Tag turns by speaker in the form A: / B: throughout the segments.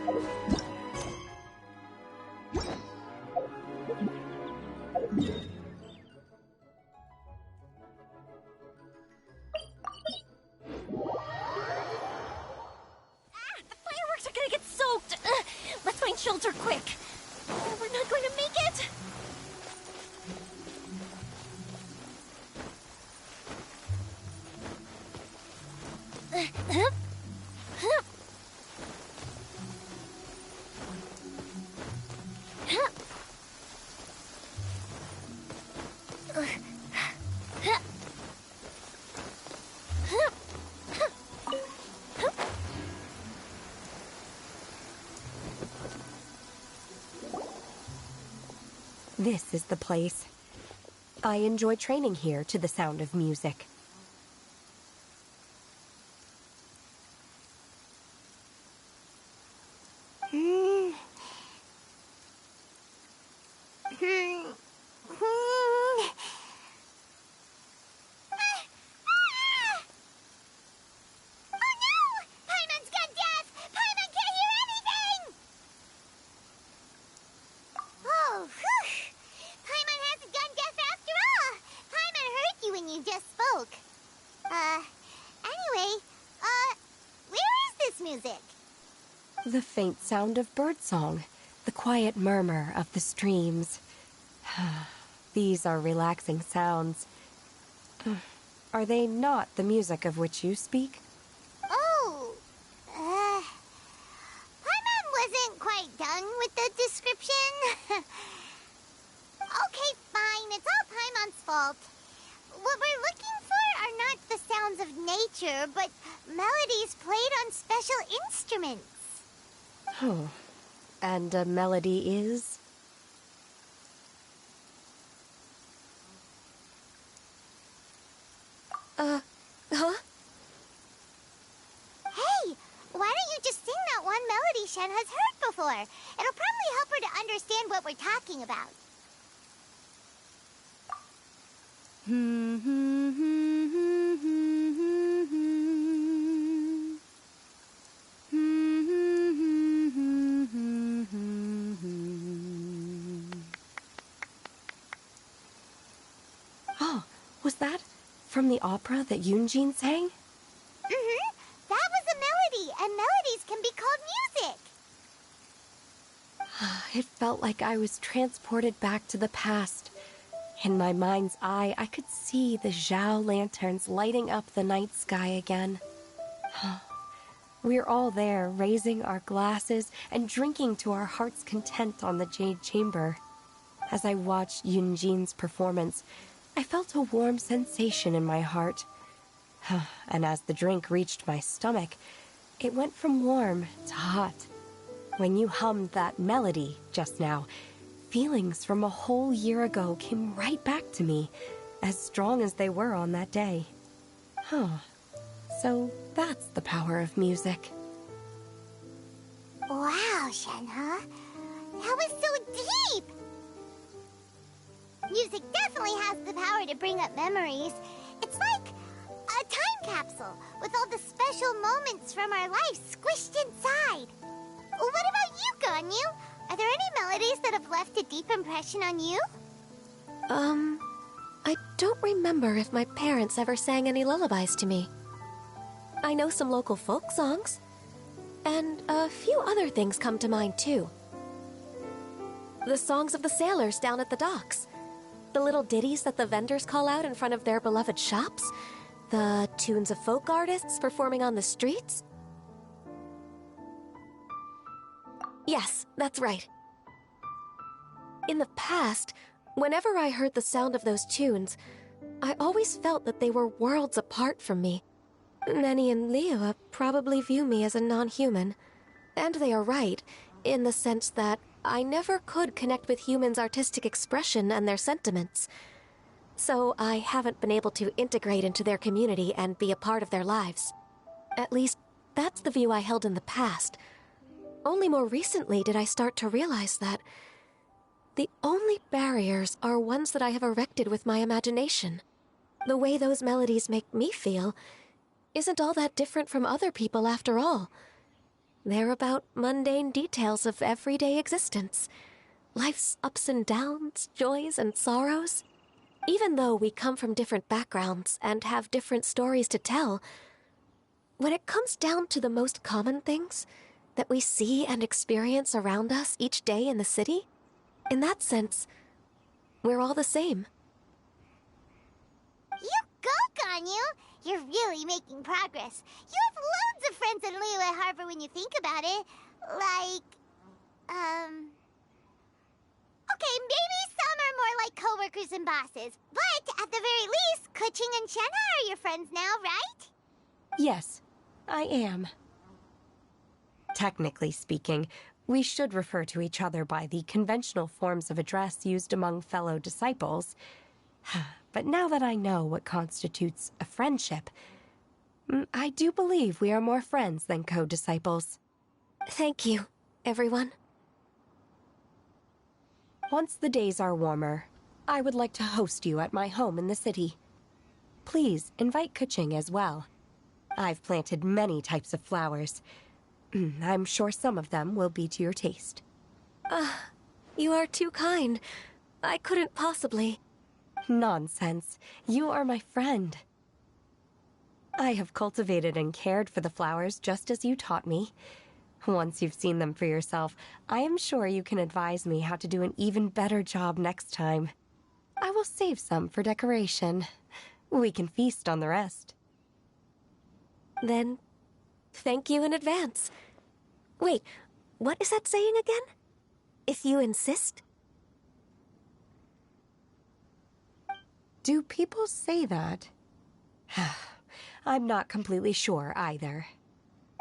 A: The fireworks are gonna get soaked! Let's find shelter quick! We're not going to make it!
B: This is the place. I enjoy training here to the sound of music. The faint sound of birdsong, the quiet murmur of the streams. These are relaxing sounds. Are they not the music of which you speak?
C: Oh, Paimon wasn't quite done with the description. Okay, fine, it's all Paimon's fault. What we're looking for are not the sounds of nature, but melodies played on special instruments.
B: Oh, and a melody is? Huh?
C: Hey, why don't you just sing that one melody Shen has heard before? It'll probably help her to understand what we're talking about.
B: Oh, was that from the opera that Yunjin sang?
C: That was a melody, and melodies can be called music.
B: It felt like I was transported back to the past. In my mind's eye, I could see the Zhao lanterns lighting up the night sky again. We're all there, raising our glasses and drinking to our heart's content on the Jade Chamber. As I watched Yunjin's performance, I felt a warm sensation in my heart. And as the drink reached my stomach, it went from warm to hot. When you hummed that melody just now, feelings from a whole year ago came right back to me, as strong as they were on that day. So that's the power of music.
C: Wow, Shenhe. That was so deep! Music definitely has the power to bring up memories. It's like a time capsule with all the special moments from our lives squished inside. What about you, Ganyu? Are there any melodies that have left a deep impression on you?
A: I don't remember if my parents ever sang any lullabies to me. I know some local folk songs, and a few other things come to mind too. The songs of the sailors down at the docks, the little ditties that the vendors call out in front of their beloved shops, the tunes of folk artists performing on the streets. Yes, that's right. In the past, whenever I heard the sound of those tunes, I always felt that they were worlds apart from me. Nenny and Liyue probably view me as a non-human. And they are right, in the sense that I never could connect with humans' artistic expression and their sentiments. So I haven't been able to integrate into their community and be a part of their lives. At least, that's the view I held in the past. Only more recently did I start to realize that the only barriers are ones that I have erected with my imagination. The way those melodies make me feel isn't all that different from other people after all. They're about mundane details of everyday existence. Life's ups and downs, joys and sorrows. Even though we come from different backgrounds and have different stories to tell, when it comes down to the most common things that we see and experience around us each day in the city, in that sense, we're all the same.
C: You go, Ganyu! You're really making progress. You have loads of friends in Liyue Harbor when you think about it. Like, okay, maybe some are more like coworkers and bosses. But at the very least, Kuching and Shenna are your friends now, right?
B: Yes, I am. Technically speaking, we should refer to each other by the conventional forms of address used among fellow disciples. But now that I know what constitutes a friendship, I do believe we are more friends than co-disciples.
A: Thank you, everyone.
B: Once the days are warmer, I would like to host you at my home in the city. Please invite Kuching as well. I've planted many types of flowers. I'm sure some of them will be to your taste.
A: You are too kind. I couldn't possibly.
B: Nonsense. You are my friend. I have cultivated and cared for the flowers just as you taught me. Once you've seen them for yourself, I am sure you can advise me how to do an even better job next time. I will save some for decoration. We can feast on the rest.
A: Then, thank you in advance. Wait, what is that saying again? If you insist?
B: Do people say that? I'm not completely sure either.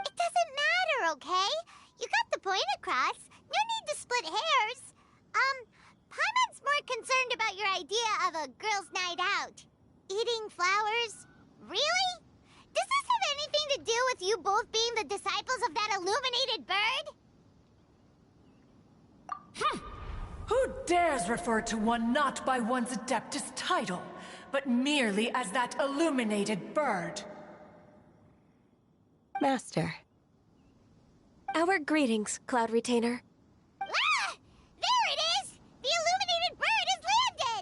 C: It doesn't matter, okay? You got the point across. No need to split hairs. Paimon's more concerned about your idea of a girls' night out. Eating flowers? Really? Does this have anything to do with you both being the disciples of that illuminated bird?
D: Who dares refer to one not by one's Adeptus title, but merely as that illuminated bird?
B: Master.
A: Our greetings, Cloud Retainer.
C: Ah! There it is! The illuminated bird has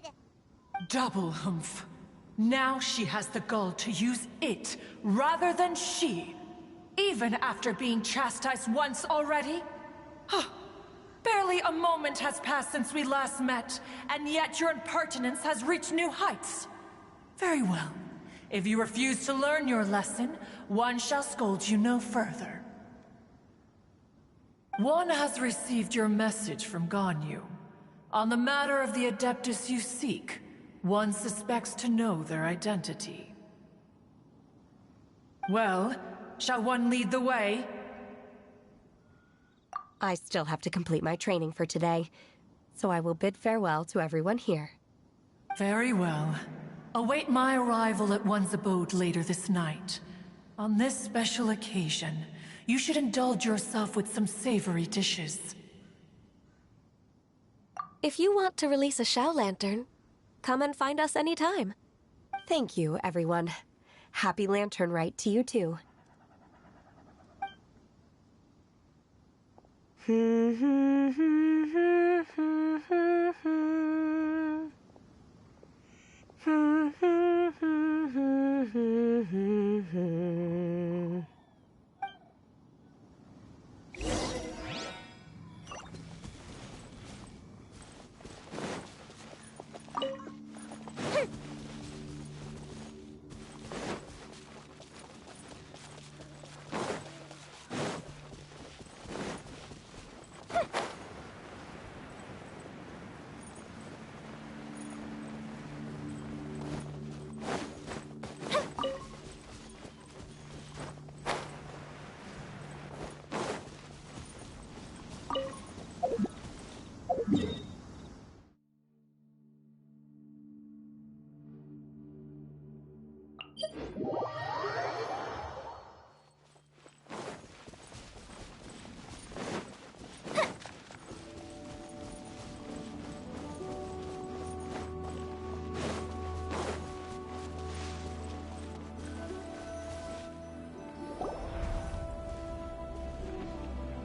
C: landed!
D: Double humph. Now she has the gall to use it rather than she, even after being chastised once already? Barely a moment has passed since we last met, and yet your impertinence has reached new heights. Very well. If you refuse to learn your lesson, one shall scold you no further. One has received your message from Ganyu. On the matter of the Adeptus you seek, one suspects to know their identity. Well, shall one lead the way?
B: I still have to complete my training for today, so I will bid farewell to everyone here.
D: Very well. Await my arrival at one's abode later this night. On this special occasion, you should indulge yourself with some savory dishes.
A: If you want to release a Xiao Lantern, come and find us anytime.
B: Thank you, everyone. Happy Lantern Rite to you too.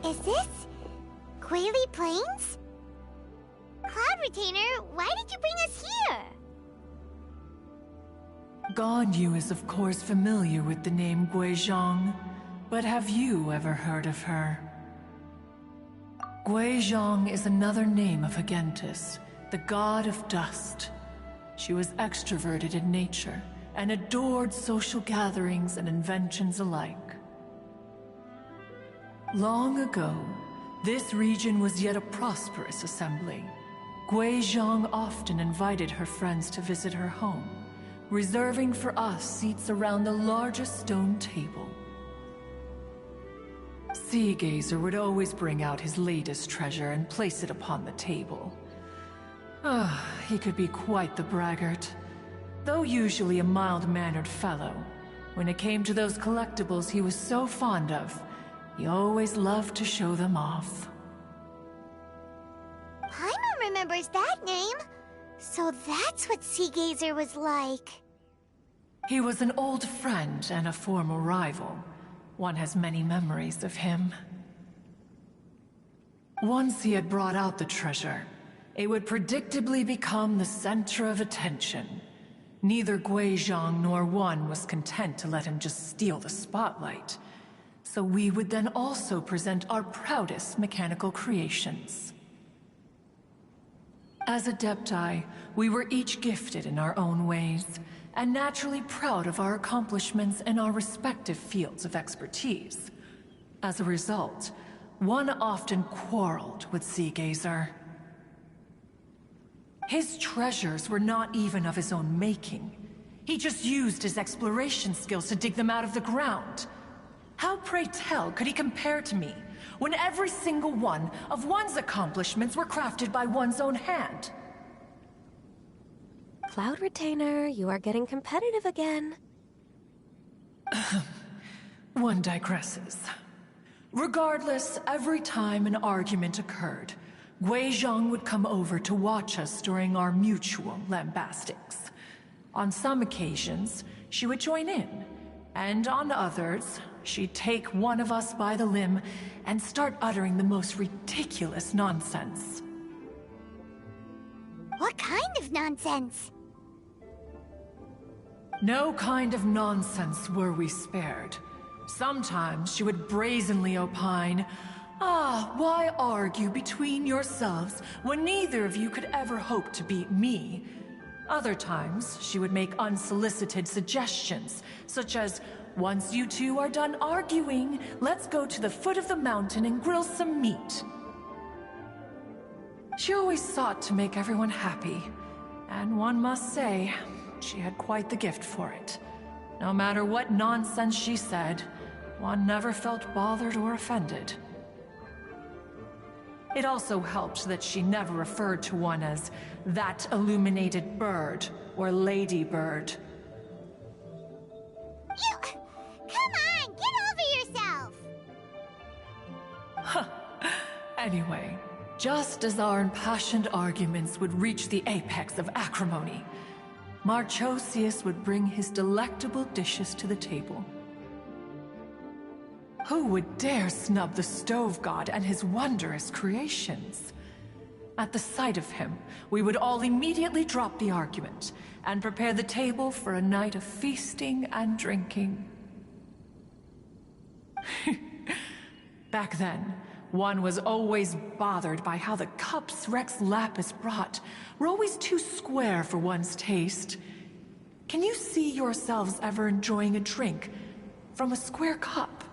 C: Is this Guili Plains? Cloud Retainer, why did you bring us here?
D: Ganyu is of course familiar with the name Guizhong, but have you ever heard of her? Guizhong is another name of Agentis, the god of dust. She was extroverted in nature and adored social gatherings and inventions alike. Long ago, this region was yet a prosperous assembly. Guizhong often invited her friends to visit her home, reserving for us seats around the largest stone table. Sea Gazer would always bring out his latest treasure and place it upon the table. He could be quite the braggart. Though usually a mild-mannered fellow, when it came to those collectibles he was so fond of, he always loved to show them off.
C: Paimon remembers that name. So that's what Sea Gazer was like.
D: He was an old friend and a former rival. One has many memories of him. Once he had brought out the treasure, it would predictably become the center of attention. Neither Guizhong nor one was content to let him just steal the spotlight. So we would then also present our proudest mechanical creations. As Adepti, we were each gifted in our own ways, and naturally proud of our accomplishments in our respective fields of expertise. As a result, one often quarreled with Sea Gazer. His treasures were not even of his own making. He just used his exploration skills to dig them out of the ground. How, pray tell, could he compare to me, when every single one of one's accomplishments were crafted by one's own hand?
A: Cloud Retainer, you are getting competitive again.
D: One digresses. Regardless, every time an argument occurred, Guizhong would come over to watch us during our mutual lambastics. On some occasions, she would join in, and on others, she'd take one of us by the limb and start uttering the most ridiculous nonsense.
C: What kind of nonsense?
D: No kind of nonsense were we spared. Sometimes she would brazenly opine, why argue between yourselves when neither of you could ever hope to beat me? Other times, she would make unsolicited suggestions, such as, once you two are done arguing, let's go to the foot of the mountain and grill some meat. She always sought to make everyone happy, and one must say, she had quite the gift for it. No matter what nonsense she said, one never felt bothered or offended. It also helped that she never referred to one as that illuminated bird or ladybird.
C: Come on, get over yourself!
D: Anyway, just as our impassioned arguments would reach the apex of acrimony, Marchosius would bring his delectable dishes to the table. Who would dare snub the stove god and his wondrous creations? At the sight of him, we would all immediately drop the argument and prepare the table for a night of feasting and drinking. Back then, one was always bothered by how the cups Rex Lapis brought were always too square for one's taste. Can you see yourselves ever enjoying a drink from a square cup?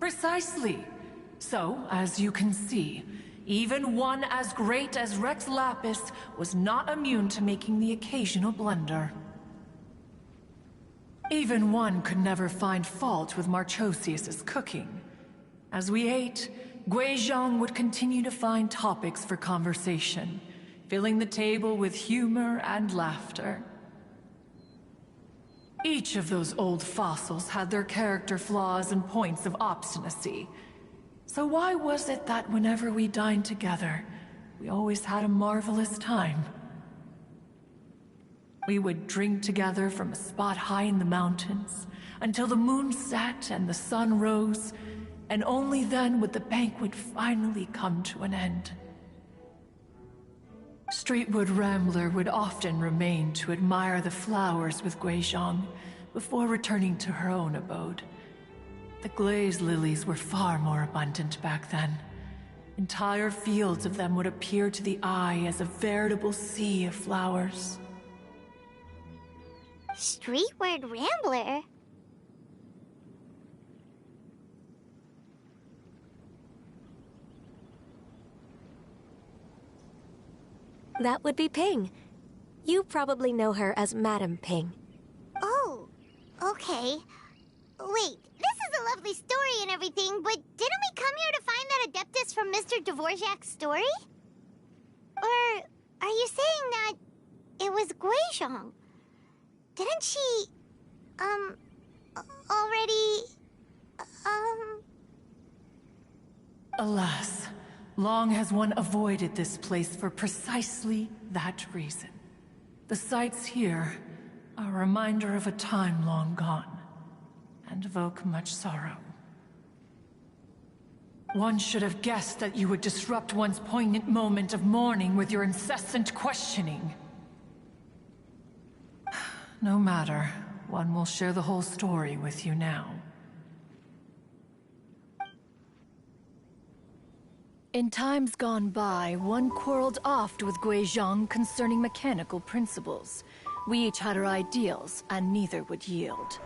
D: Precisely. So, as you can see, even one as great as Rex Lapis was not immune to making the occasional blunder. Even one could never find fault with Marchosius's cooking. As we ate, Guizhong would continue to find topics for conversation, filling the table with humor and laughter. Each of those old fossils had their character flaws and points of obstinacy. So why was it that whenever we dined together, we always had a marvelous time? We would drink together from a spot high in the mountains until the moon set and the sun rose, and only then would the banquet finally come to an end. Streetwood Rambler would often remain to admire the flowers with Guizhong before returning to her own abode. The glaze lilies were far more abundant back then. Entire fields of them would appear to the eye as a veritable sea of flowers.
C: Streetward Rambler?
A: That would be Ping. You probably know her as Madam Ping.
C: Oh, okay. Wait, this is a lovely story and everything, but didn't we come here to find that Adeptus from Mr. Dvorak's story? Or are you saying that it was Guizhong? Didn't she, already,
D: Alas, long has one avoided this place for precisely that reason. The sights here are a reminder of a time long gone, and evoke much sorrow. One should have guessed that you would disrupt one's poignant moment of mourning with your incessant questioning. No matter, one will share the whole story with you now. In times gone by, one quarreled oft with Guizhong concerning mechanical principles. We each had our ideals, and neither would yield.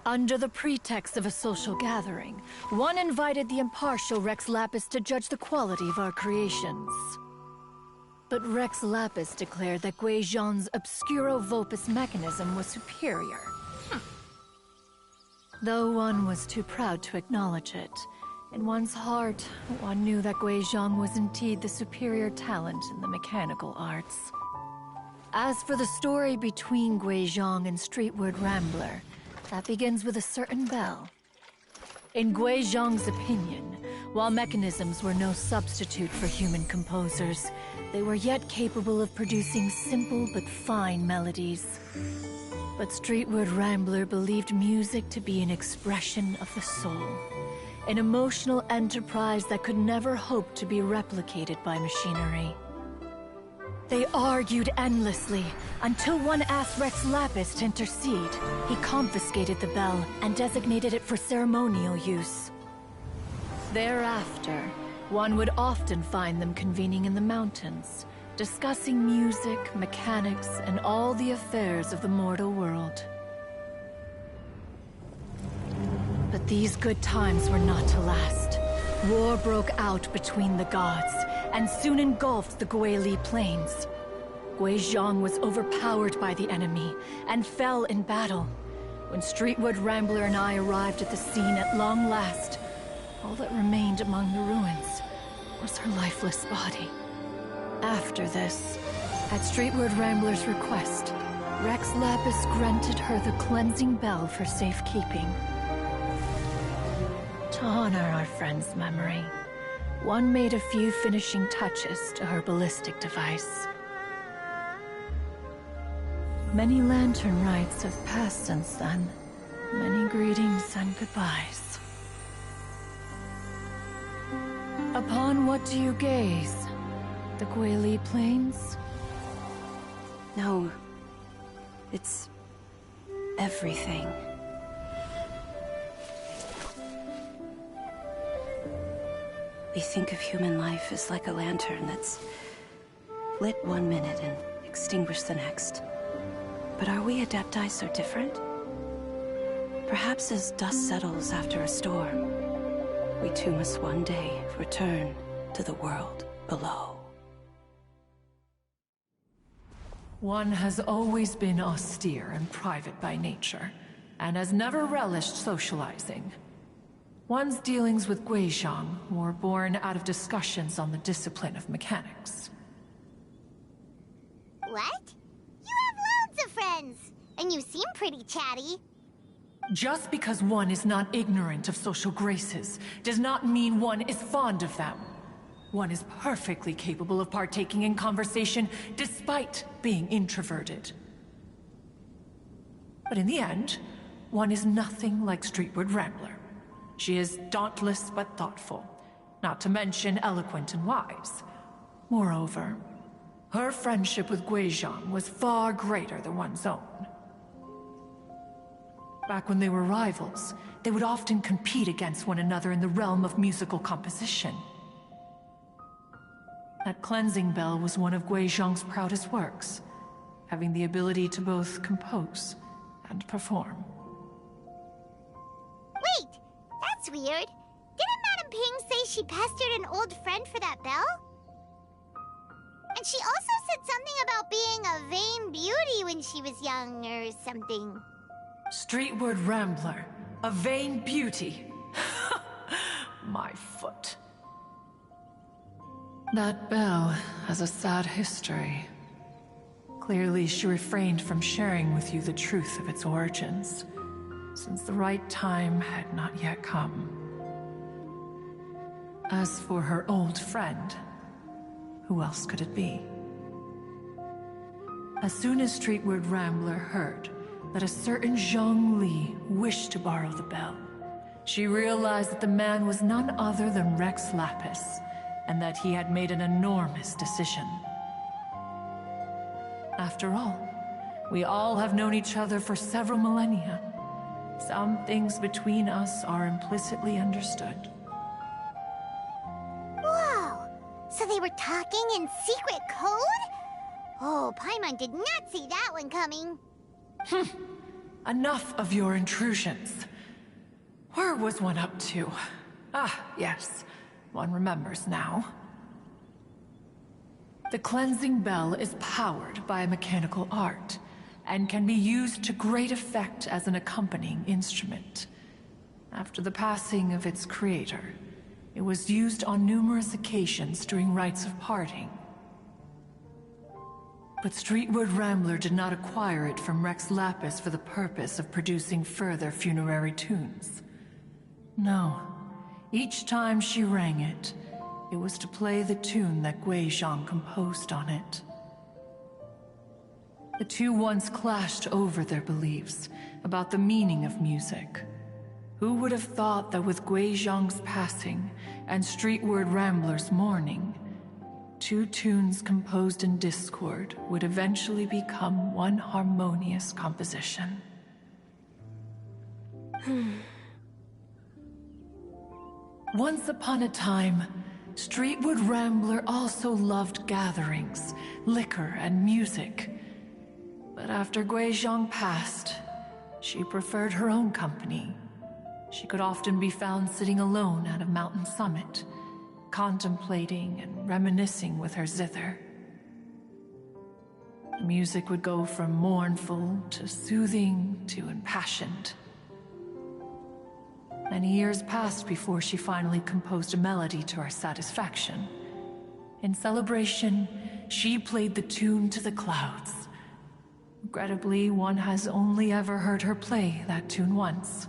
D: Under the pretext of a social gathering, one invited the impartial Rex Lapis to judge the quality of our creations. But Rex Lapis declared that Guizhong's Obscuro Vulpus mechanism was superior. Though one was too proud to acknowledge it, in one's heart, one knew that Guizhong was indeed the superior talent in the mechanical arts. As for the story between Guizhong and Streetward Rambler, that begins with a certain bell. In Guizhong's opinion, while mechanisms were no substitute for human composers, they were yet capable of producing simple but fine melodies. But Streetward Rambler believed music to be an expression of the soul, an emotional enterprise that could never hope to be replicated by machinery. They argued endlessly, until one asked Rex Lapis to intercede. He confiscated the bell and designated it for ceremonial use. Thereafter, one would often find them convening in the mountains, discussing music, mechanics, and all the affairs of the mortal world. But these good times were not to last. War broke out between the gods, and soon engulfed the Guili Plains. Guizhong was overpowered by the enemy, and fell in battle. When Streetwood Rambler and I arrived at the scene at long last, all that remained among the ruins was her lifeless body. After this, at Streetwood Rambler's request, Rex Lapis granted her the cleansing bell for safekeeping. To honor our friend's memory, one made a few finishing touches to her ballistic device. Many lantern rites have passed since then. Many greetings and goodbyes. Upon what do you gaze? The Guili Plains?
B: No. It's everything. We think of human life as like a lantern that's lit one minute and extinguished the next. But are we Adepti so different? Perhaps as dust settles after a storm, we too must one day return to the world below.
D: One has always been austere and private by nature, and has never relished socializing. One's dealings with Guizhong were born out of discussions on the discipline of mechanics.
C: What? You have loads of friends, and you seem pretty chatty.
D: Just because one is not ignorant of social graces does not mean one is fond of them. One is perfectly capable of partaking in conversation despite being introverted. But in the end, one is nothing like Streetward Rambler. She is dauntless but thoughtful, not to mention eloquent and wise. Moreover, her friendship with Guizhong was far greater than one's own. Back when they were rivals, they would often compete against one another in the realm of musical composition. That cleansing bell was one of Guizhong's proudest works, having the ability to both compose and perform.
C: Wait, that's weird. Didn't Madame Ping say she pestered an old friend for that bell? And she also said something about being a vain beauty when she was young or something.
D: Streetward Rambler, a vain beauty. My foot. That bell has a sad history. Clearly, she refrained from sharing with you the truth of its origins, since the right time had not yet come. As for her old friend, who else could it be? As soon as Streetward Rambler heard that a certain Zhang Li wished to borrow the bell, she realized that the man was none other than Rex Lapis, and that he had made an enormous decision. After all, we all have known each other for several millennia. Some things between us are implicitly understood.
C: Whoa! So they were talking in secret code? Oh, Paimon did not see that one coming.
D: Enough of your intrusions. Where was one up to? Ah, yes. One remembers now. The cleansing bell is powered by a mechanical art, and can be used to great effect as an accompanying instrument. After the passing of its creator, it was used on numerous occasions during rites of parting. But Streetward Rambler did not acquire it from Rex Lapis for the purpose of producing further funerary tunes. No. Each time she rang it, it was to play the tune that Guizhong composed on it. The two once clashed over their beliefs about the meaning of music. Who would have thought that with Guizhong's passing and Streetward Rambler's mourning, two tunes composed in discord would eventually become one harmonious composition? Once upon a time, Streetward Rambler also loved gatherings, liquor, and music. But after Guizhong passed, she preferred her own company. She could often be found sitting alone at a mountain summit, contemplating and reminiscing with her zither. The music would go from mournful to soothing to impassioned. Many years passed before she finally composed a melody to her satisfaction. In celebration, she played the tune to the clouds. Regrettably, one has only ever heard her play that tune once.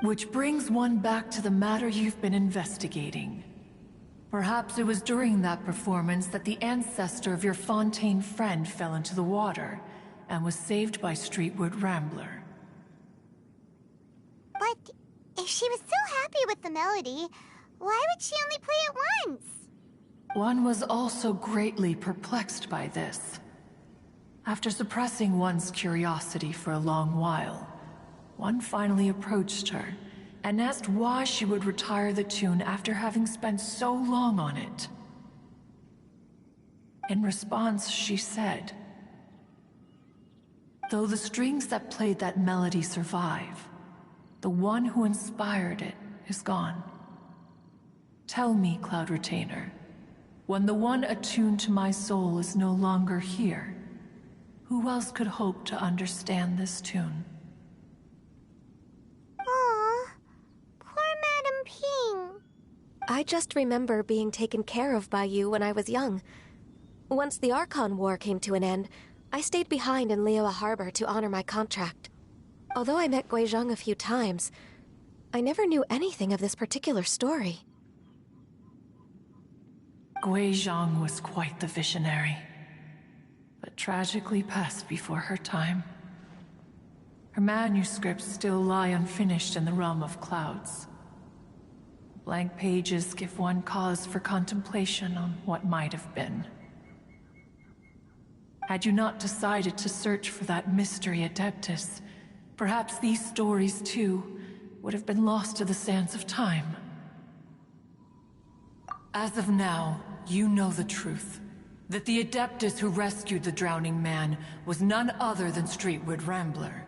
D: Which brings one back to the matter you've been investigating. Perhaps it was during that performance that the ancestor of your Fontaine friend fell into the water and was saved by Streetward Rambler.
C: But if she was so happy with the melody, why would she only play it once?
D: One was also greatly perplexed by this. After suppressing one's curiosity for a long while, one finally approached her and asked why she would retire the tune after having spent so long on it. In response, she said, "Though the strings that played that melody survive, the one who inspired it is gone. Tell me, Cloud Retainer, when the one attuned to my soul is no longer here, who else could hope to understand this tune?"
C: Aw, poor Madame Ping.
A: I just remember being taken care of by you when I was young. Once the Archon War came to an end, I stayed behind in Liyue Harbor to honor my contract. Although I met Guizhong a few times, I never knew anything of this particular story.
D: Guizhong was quite the visionary, but tragically passed before her time. Her manuscripts still lie unfinished in the realm of clouds. Blank pages give one cause for contemplation on what might have been. Had you not decided to search for that mystery Adeptus, perhaps these stories, too, would have been lost to the sands of time. As of now, you know the truth. That the Adeptus who rescued the drowning man was none other than Streetward Rambler.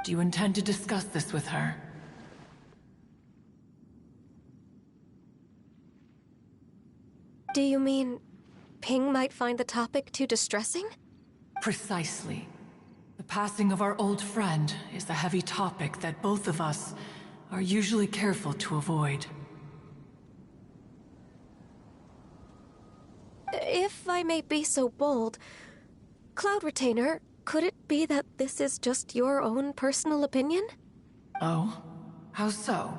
D: Do you intend to discuss this with her?
A: Do you mean Ping might find the topic too distressing?
D: Precisely. The passing of our old friend is a heavy topic that both of us are usually careful to avoid.
A: If I may be so bold, Cloud Retainer, could it be that this is just your own personal opinion?
D: Oh? How so?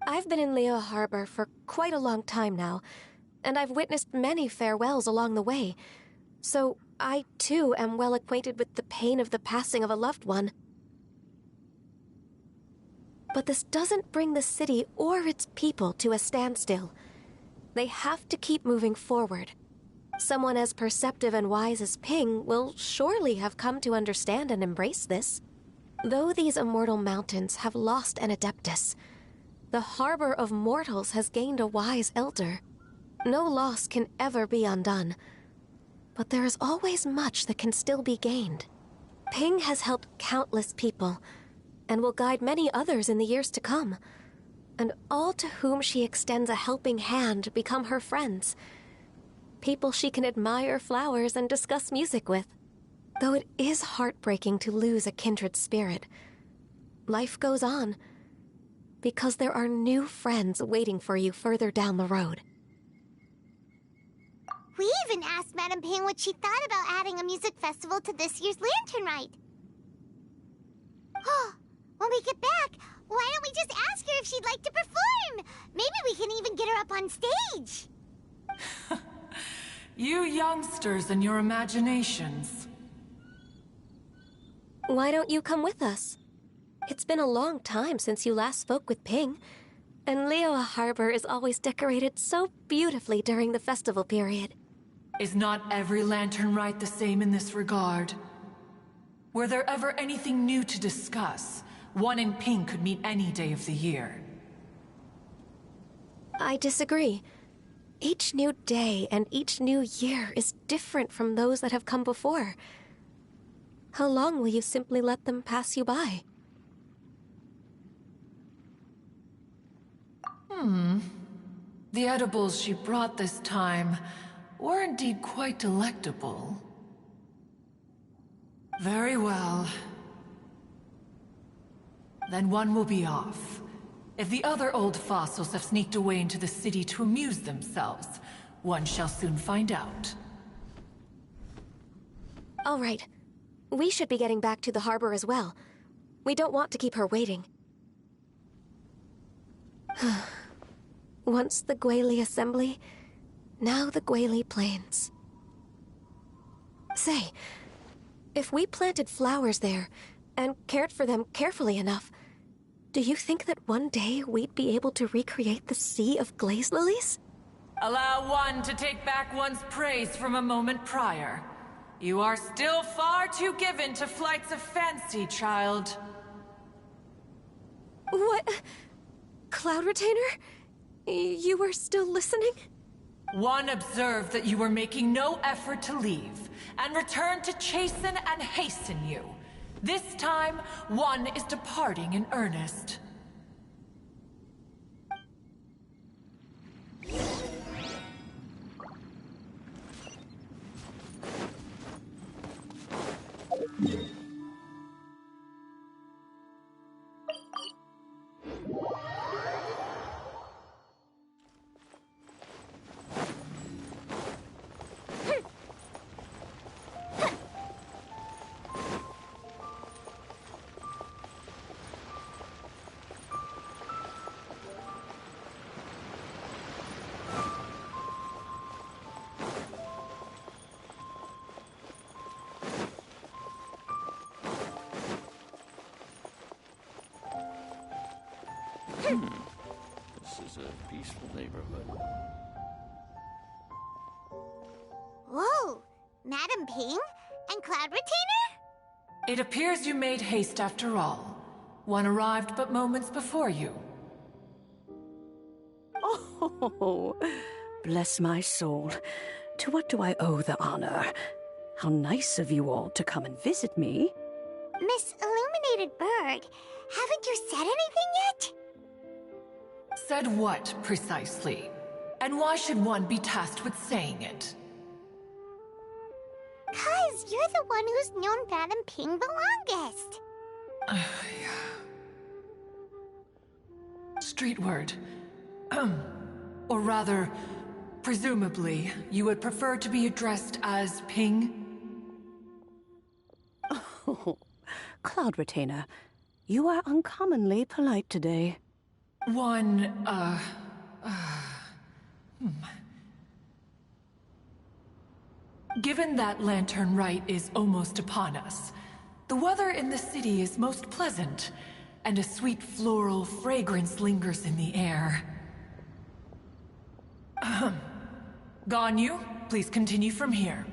A: I've been in Leo Harbor for quite a long time now, and I've witnessed many farewells along the way, so I too am well acquainted with the pain of the passing of a loved one. But this doesn't bring the city or its people to a standstill. They have to keep moving forward. Someone as perceptive and wise as Ping will surely have come to understand and embrace this. Though these immortal mountains have lost an Adeptus, the harbor of mortals has gained a wise elder. No loss can ever be undone, but there is always much that can still be gained. Ping has helped countless people, and will guide many others in the years to come. And all to whom she extends a helping hand become her friends. People she can admire flowers and discuss music with. Though it is heartbreaking to lose a kindred spirit, life goes on, because there are new friends waiting for you further down the road.
C: We even asked Madame Ping what she thought about adding a music festival to this year's Lantern Rite. Oh, when we get back, why don't we just ask her if she'd like to perform? Maybe we can even get her up on stage.
D: You youngsters and your imaginations.
A: Why don't you come with us? It's been a long time since you last spoke with Ping, and Leo Harbor is always decorated so beautifully during the festival period.
D: Is not every Lantern Rite the same in this regard? Were there ever anything new to discuss? One in Ping could meet any day of the year.
A: I disagree. Each new day and each new year is different from those that have come before. How long will you simply let them pass you by?
D: The edibles she brought this time were indeed quite delectable. Very well. Then one will be off. If the other old fossils have sneaked away into the city to amuse themselves, one shall soon find out.
A: All right. We should be getting back to the harbor as well. We don't want to keep her waiting. Once the Guili Assembly, now the Guili Plains. Say, if we planted flowers there and cared for them carefully enough, do you think that one day we'd be able to recreate the sea of glaze lilies?
D: Allow one to take back one's praise from a moment prior. You are still far too given to flights of fancy, child.
A: What? Cloud Retainer? You were still listening?
D: One observed that you were making no effort to leave, and returned to chasten and hasten you. This time, one is departing in earnest.
E: This is a peaceful neighborhood.
C: Whoa! Madam Ping? And Cloud Retainer?
D: It appears you made haste after all. One arrived but moments before you.
F: Oh, bless my soul. To what do I owe the honor? How nice of you all to come and visit me.
C: Miss Illuminated Bird, haven't you said anything yet?
D: Said what, precisely? And why should one be tasked with saying it?
C: 'Cause you're the one who's known Madam Ping the longest.
D: Street word. Or rather, presumably, you would prefer to be addressed as Ping?
F: Oh, Cloud Retainer, you are uncommonly polite today.
D: Given that Lantern Rite is almost upon us, the weather in the city is most pleasant, and a sweet floral fragrance lingers in the air. Ganyu, please continue from here.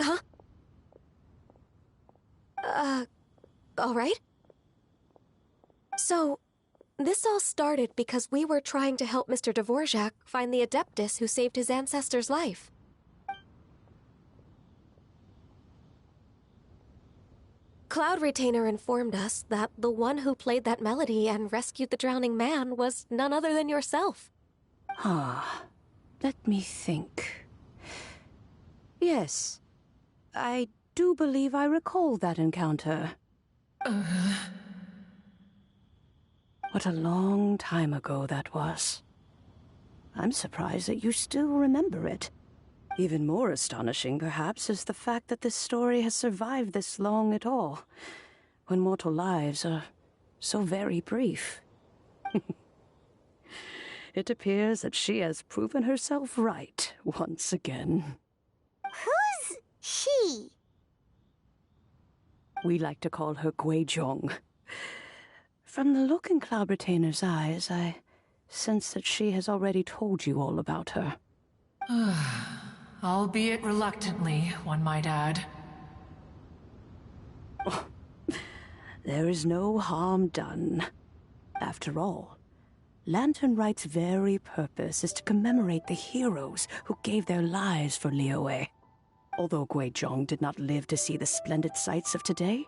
A: Huh? All right. So, this all started because we were trying to help Mr. Dvorak find the Adeptus who saved his ancestor's life. Cloud Retainer informed us that the one who played that melody and rescued the drowning man was none other than yourself.
F: Ah, let me think. Yes, I do believe I recall that encounter. What a long time ago that was. I'm surprised that you still remember it. Even more astonishing, perhaps, is the fact that this story has survived this long at all, when mortal lives are so very brief. It appears that she has proven herself right once again.
C: Who's she?
F: We like to call her Guizhong. From the look in Cloud Retainer's eyes, I sense that she has already told you all about her.
D: Albeit reluctantly, one might add.
F: There is no harm done. After all, Lantern Rite's very purpose is to commemorate the heroes who gave their lives for Liyue. Although Guizhong did not live to see the splendid sights of today,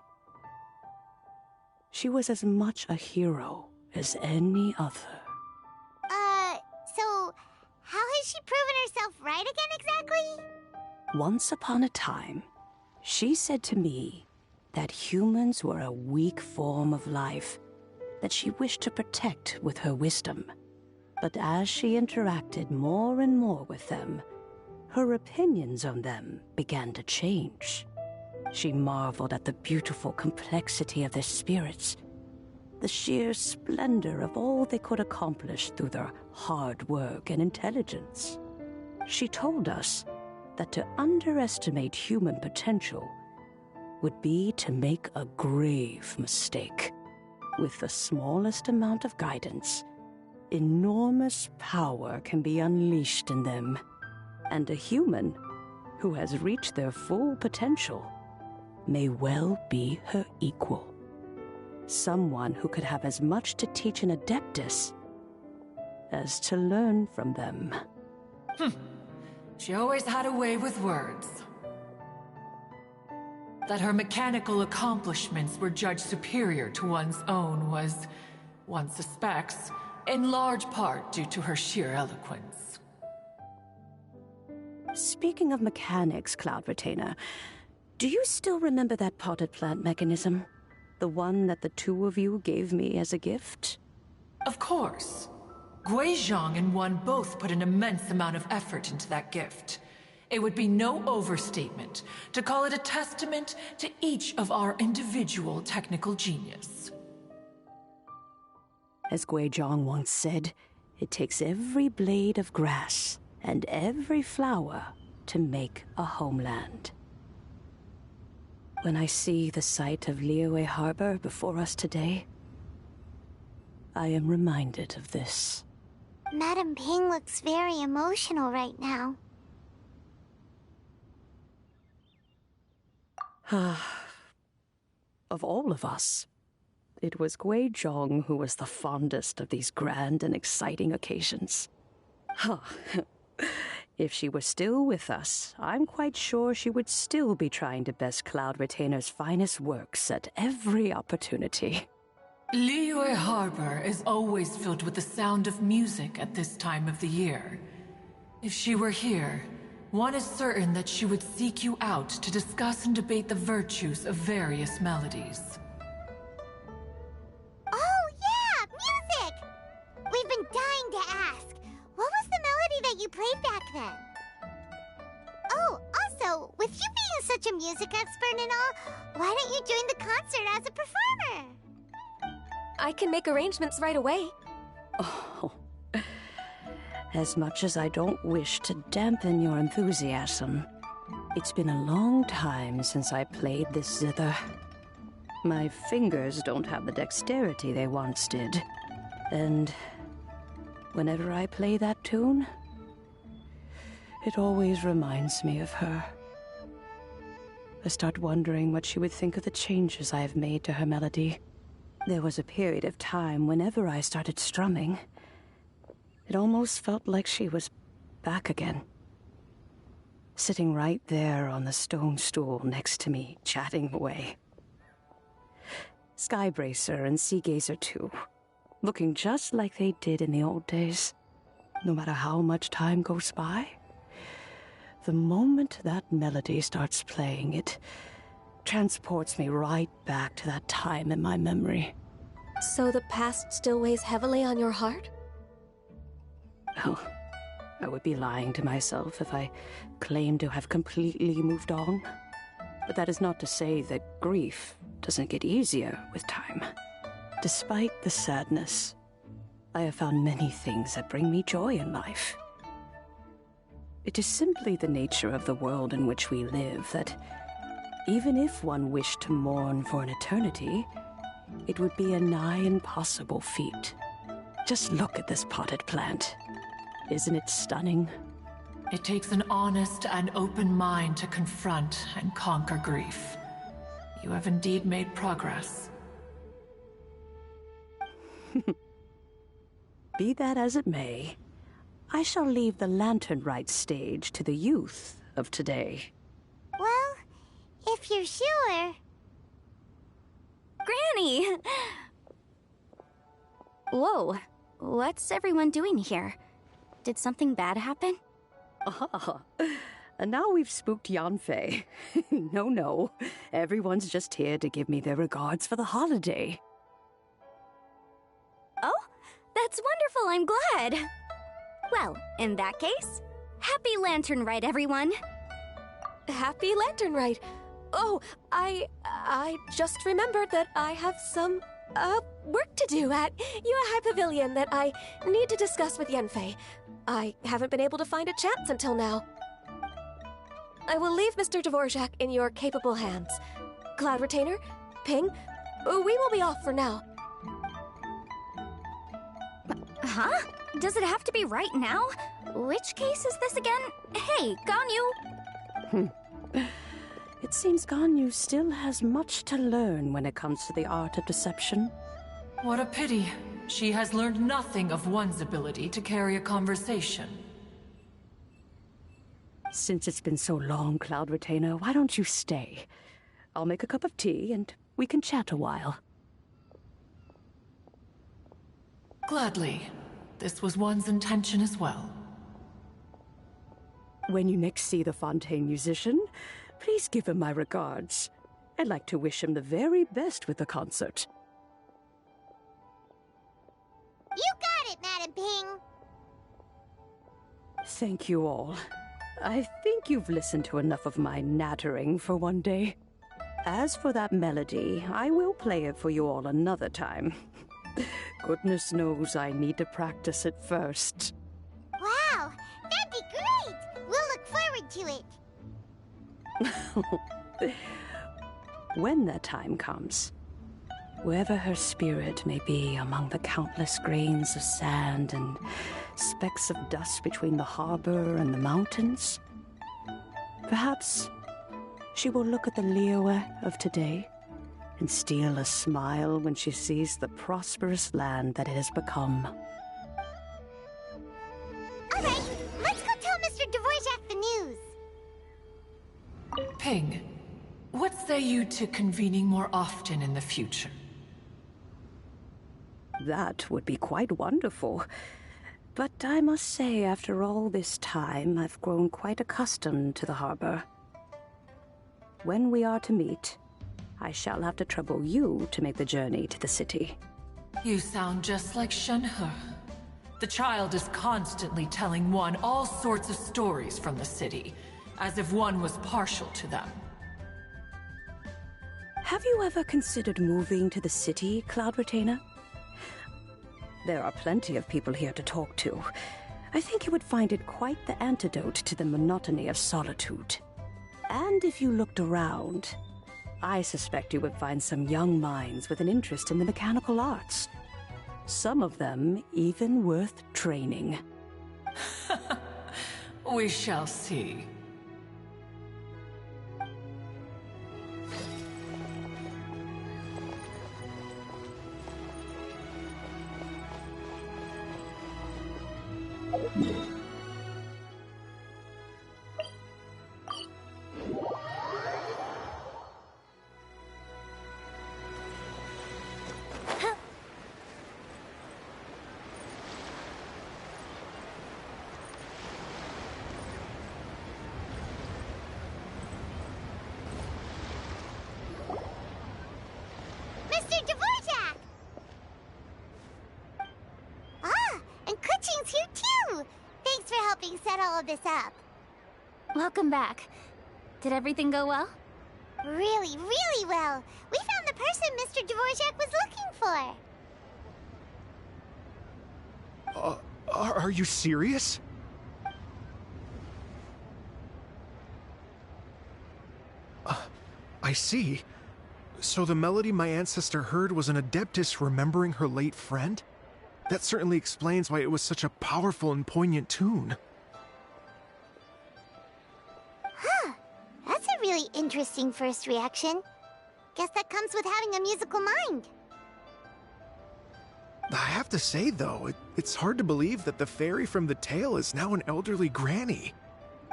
F: she was as much a hero as any other.
C: So how has she proven herself right again exactly?
F: Once upon a time, she said to me that humans were a weak form of life that she wished to protect with her wisdom. But as she interacted more and more with them, her opinions on them began to change. She marveled at the beautiful complexity of their spirits, the sheer splendor of all they could accomplish through their hard work and intelligence. She told us that to underestimate human potential would be to make a grave mistake. With the smallest amount of guidance, enormous power can be unleashed in them. And a human who has reached their full potential may well be her equal. Someone who could have as much to teach an Adeptus as to learn from them.
D: She always had a way with words. That her mechanical accomplishments were judged superior to one's own was, one suspects, in large part due to her sheer eloquence.
F: Speaking of mechanics, Cloud Retainer, do you still remember that potted plant mechanism? The one that the two of you gave me as a gift?
D: Of course. Guizhong and one both put an immense amount of effort into that gift. It would be no overstatement to call it a testament to each of our individual technical genius.
F: As Guizhong once said, it takes every blade of grass and every flower to make a homeland. When I see the sight of Liyue Harbor before us today, I am reminded of this.
C: Madam Ping looks very emotional right now.
F: Of all of us, it was Gui Zhong who was the fondest of these grand and exciting occasions. If she were still with us, I'm quite sure she would still be trying to best Cloud Retainer's finest works at every opportunity.
D: Liyue Harbor is always filled with the sound of music at this time of the year. If she were here, one is certain that she would seek you out to discuss and debate the virtues of various melodies.
C: Oh yeah, music! We've been dying to ask. What was the melody that you played back then? Oh, also, with you being such a music expert and all, why don't you join the concert as a performer?
A: I can make arrangements right away.
F: Oh, as much as I don't wish to dampen your enthusiasm, it's been a long time since I played this zither. My fingers don't have the dexterity they once did, and whenever I play that tune, it always reminds me of her. I start wondering what she would think of the changes I have made to her melody. There was a period of time whenever I started strumming, it almost felt like she was back again. Sitting right there on the stone stool next to me, chatting away. Skybracer and Seagazer too, looking just like they did in the old days. No matter how much time goes by, the moment that melody starts playing, it transports me right back to that time in my memory.
A: So the past still weighs heavily on your heart?
F: Oh, I would be lying to myself if I claimed to have completely moved on. But that is not to say that grief doesn't get easier with time. Despite the sadness, I have found many things that bring me joy in life. It is simply the nature of the world in which we live that even if one wished to mourn for an eternity, it would be a nigh impossible feat. Just look at this potted plant. Isn't it stunning?
D: It takes an honest and open mind to confront and conquer grief. You have indeed made progress.
F: Be that as it may, I shall leave the Lantern Rite stage to the youth of today.
C: Well, if you're sure.
G: Granny! Whoa, what's everyone doing here? Did something bad happen?
F: Ah, and now we've spooked Yanfei. No, everyone's just here to give me their regards for the holiday.
G: Oh, that's wonderful, I'm glad. Well, in that case, happy Lantern Rite, everyone.
A: Happy Lantern Rite. Oh, I just remembered that I have some, work to do at Yuehai Pavilion that I need to discuss with Yanfei. I haven't been able to find a chance until now. I will leave Mr. Dvorak in your capable hands. Cloud Retainer, Ping, we will be off for now.
G: Huh? Does it have to be right now? Which case is this again? Hey, Ganyu!
F: It seems Ganyu still has much to learn when it comes to the art of deception.
D: What a pity. She has learned nothing of one's ability to carry a conversation.
F: Since it's been so long, Cloud Retainer, why don't you stay? I'll make a cup of tea and we can chat a while.
D: Gladly. This was one's intention as well.
F: When you next see the Fontaine musician, please give him my regards. I'd like to wish him the very best with the concert.
C: You got it, Madam Ping.
F: Thank you all. I think you've listened to enough of my nattering for one day. As for that melody, I will play it for you all another time. Goodness knows I need to practice it first.
C: Wow, that'd be great. We'll look forward to it.
F: When that time comes. Wherever her spirit may be among the countless grains of sand and specks of dust between the harbor and the mountains, perhaps she will look at the Liyue of today and steal a smile when she sees the prosperous land that it has become.
C: All right, let's go tell Mr. Dvorak the news.
D: Ping, what say you to convening more often in the future?
F: That would be quite wonderful. But I must say, after all this time, I've grown quite accustomed to the harbor. When we are to meet, I shall have to trouble you to make the journey to the city.
D: You sound just like Shenhe. The child is constantly telling one all sorts of stories from the city, as if one was partial to them.
F: Have you ever considered moving to the city, Cloud Retainer? There are plenty of people here to talk to. I think you would find it quite the antidote to the monotony of solitude. And if you looked around, I suspect you would find some young minds with an interest in the mechanical arts. Some of them even worth training.
D: We shall see.
C: Mr. Dvorak! Ah, and Kuching's here too! Thanks for helping set all of this up.
G: Welcome back. Did everything go well?
C: Really, really well. We found the person Mr. Dvorak was looking for.
H: Are you serious? I see. So the melody my ancestor heard was an adeptus remembering her late friend? That certainly explains why it was such a powerful and poignant tune.
C: Huh. That's a really interesting first reaction. Guess that comes with having a musical mind.
H: I have to say, though, it's hard to believe that the fairy from the tale is now an elderly granny.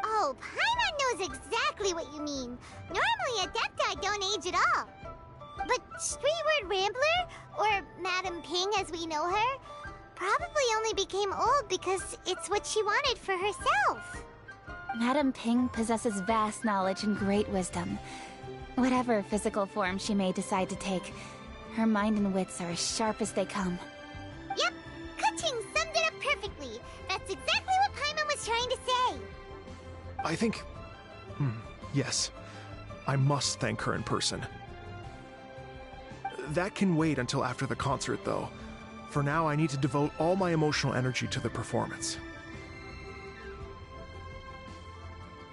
C: Oh, Paimon knows exactly what you mean. Normally, Adepti don't age at all. But Streetward Rambler, or Madam Ping as we know her, probably only became old because it's what she wanted for herself.
G: Madam Ping possesses vast knowledge and great wisdom. Whatever physical form she may decide to take, her mind and wits are as sharp as they come.
C: Yep, Kuching summed it up perfectly. That's exactly what Paimon was trying to say.
H: I think... yes. I must thank her in person. That can wait until after the concert, though. For now, I need to devote all my emotional energy to the performance.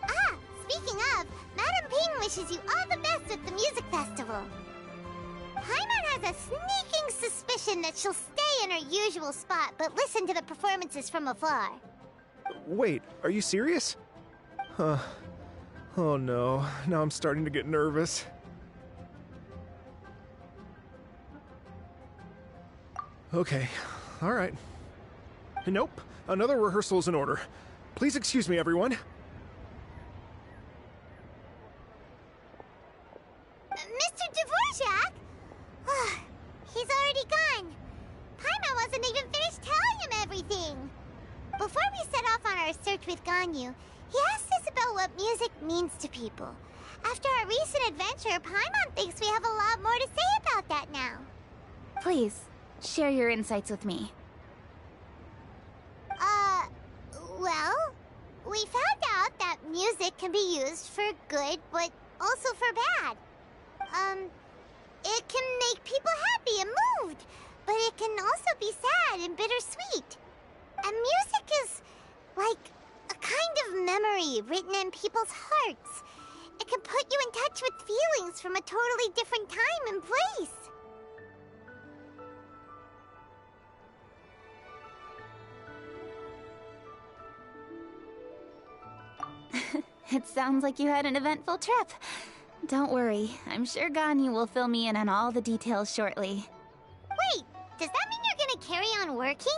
C: Ah, speaking of, Madam Ping wishes you all the best at the music festival. Paimon has a sneaking suspicion that she'll stay in her usual spot, but listen to the performances from afar.
H: Wait, are you serious? Huh. Oh no, now I'm starting to get nervous. Okay, alright. Nope, another rehearsal is in order. Please excuse me, everyone.
C: Mr. Dvorak? He's already gone. Paimon wasn't even finished telling him everything. Before we set off on our search with Ganyu, he asked us about what music means to people. After our recent adventure, Paimon thinks we have a lot more to say about that now.
G: Please, share your insights with me.
C: Well, we found out that music can be used for good, but also for bad. It can make people happy and moved, but it can also be sad and bittersweet. And music is like a kind of memory written in people's hearts. It can put you in touch with feelings from a totally different time and place.
G: Sounds like you had an eventful trip. Don't worry, I'm sure Ganyu will fill me in on all the details shortly.
C: Wait, does that mean you're gonna carry on working?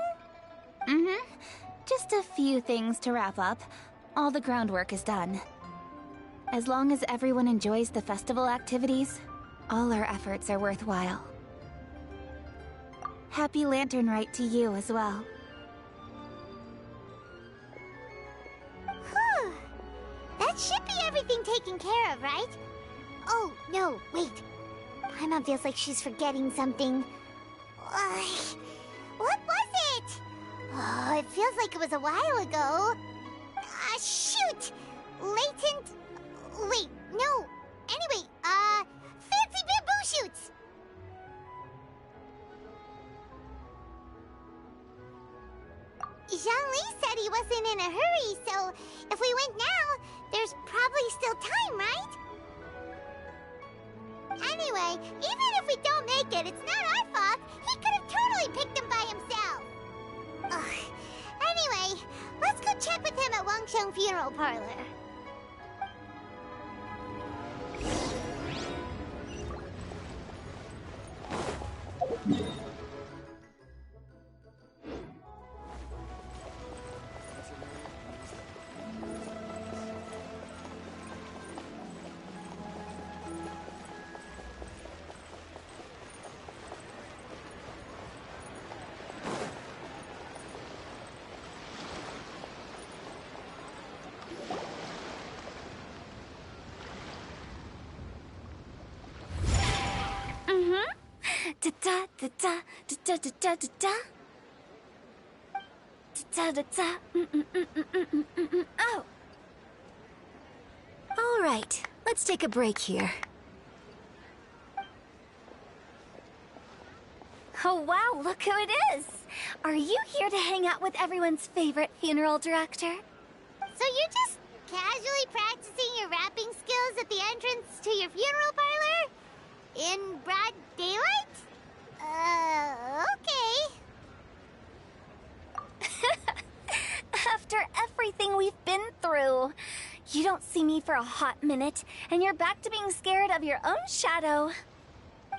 G: Mm-hmm. Just a few things to wrap up. All the groundwork is done. As long as everyone enjoys the festival activities, all our efforts are worthwhile. Happy Lantern Rite to you as well.
C: Whew. That should be everything taken care of, right? Oh, no, wait. Paimon feels like she's forgetting something. What was it? Oh, it feels like it was a while ago. Shoot! Latent... Wait, no. Anyway, fancy bamboo shoots! Zhongli said he wasn't in a hurry, so if we went now, there's probably still time, right? Anyway, even if we don't make it, it's not our fault. He could have totally picked them by himself. Ugh. Anyway, let's go check with him at Wangsheng Funeral Parlor.
A: Oh! All right, let's take a break here.
G: Oh wow, look who it is! Are you here to hang out with everyone's favorite funeral director?
C: So you're just casually practicing your rapping skills at the entrance to your funeral parlor? In broad daylight? Okay.
G: After everything we've been through, you don't see me for a hot minute, and you're back to being scared of your own shadow.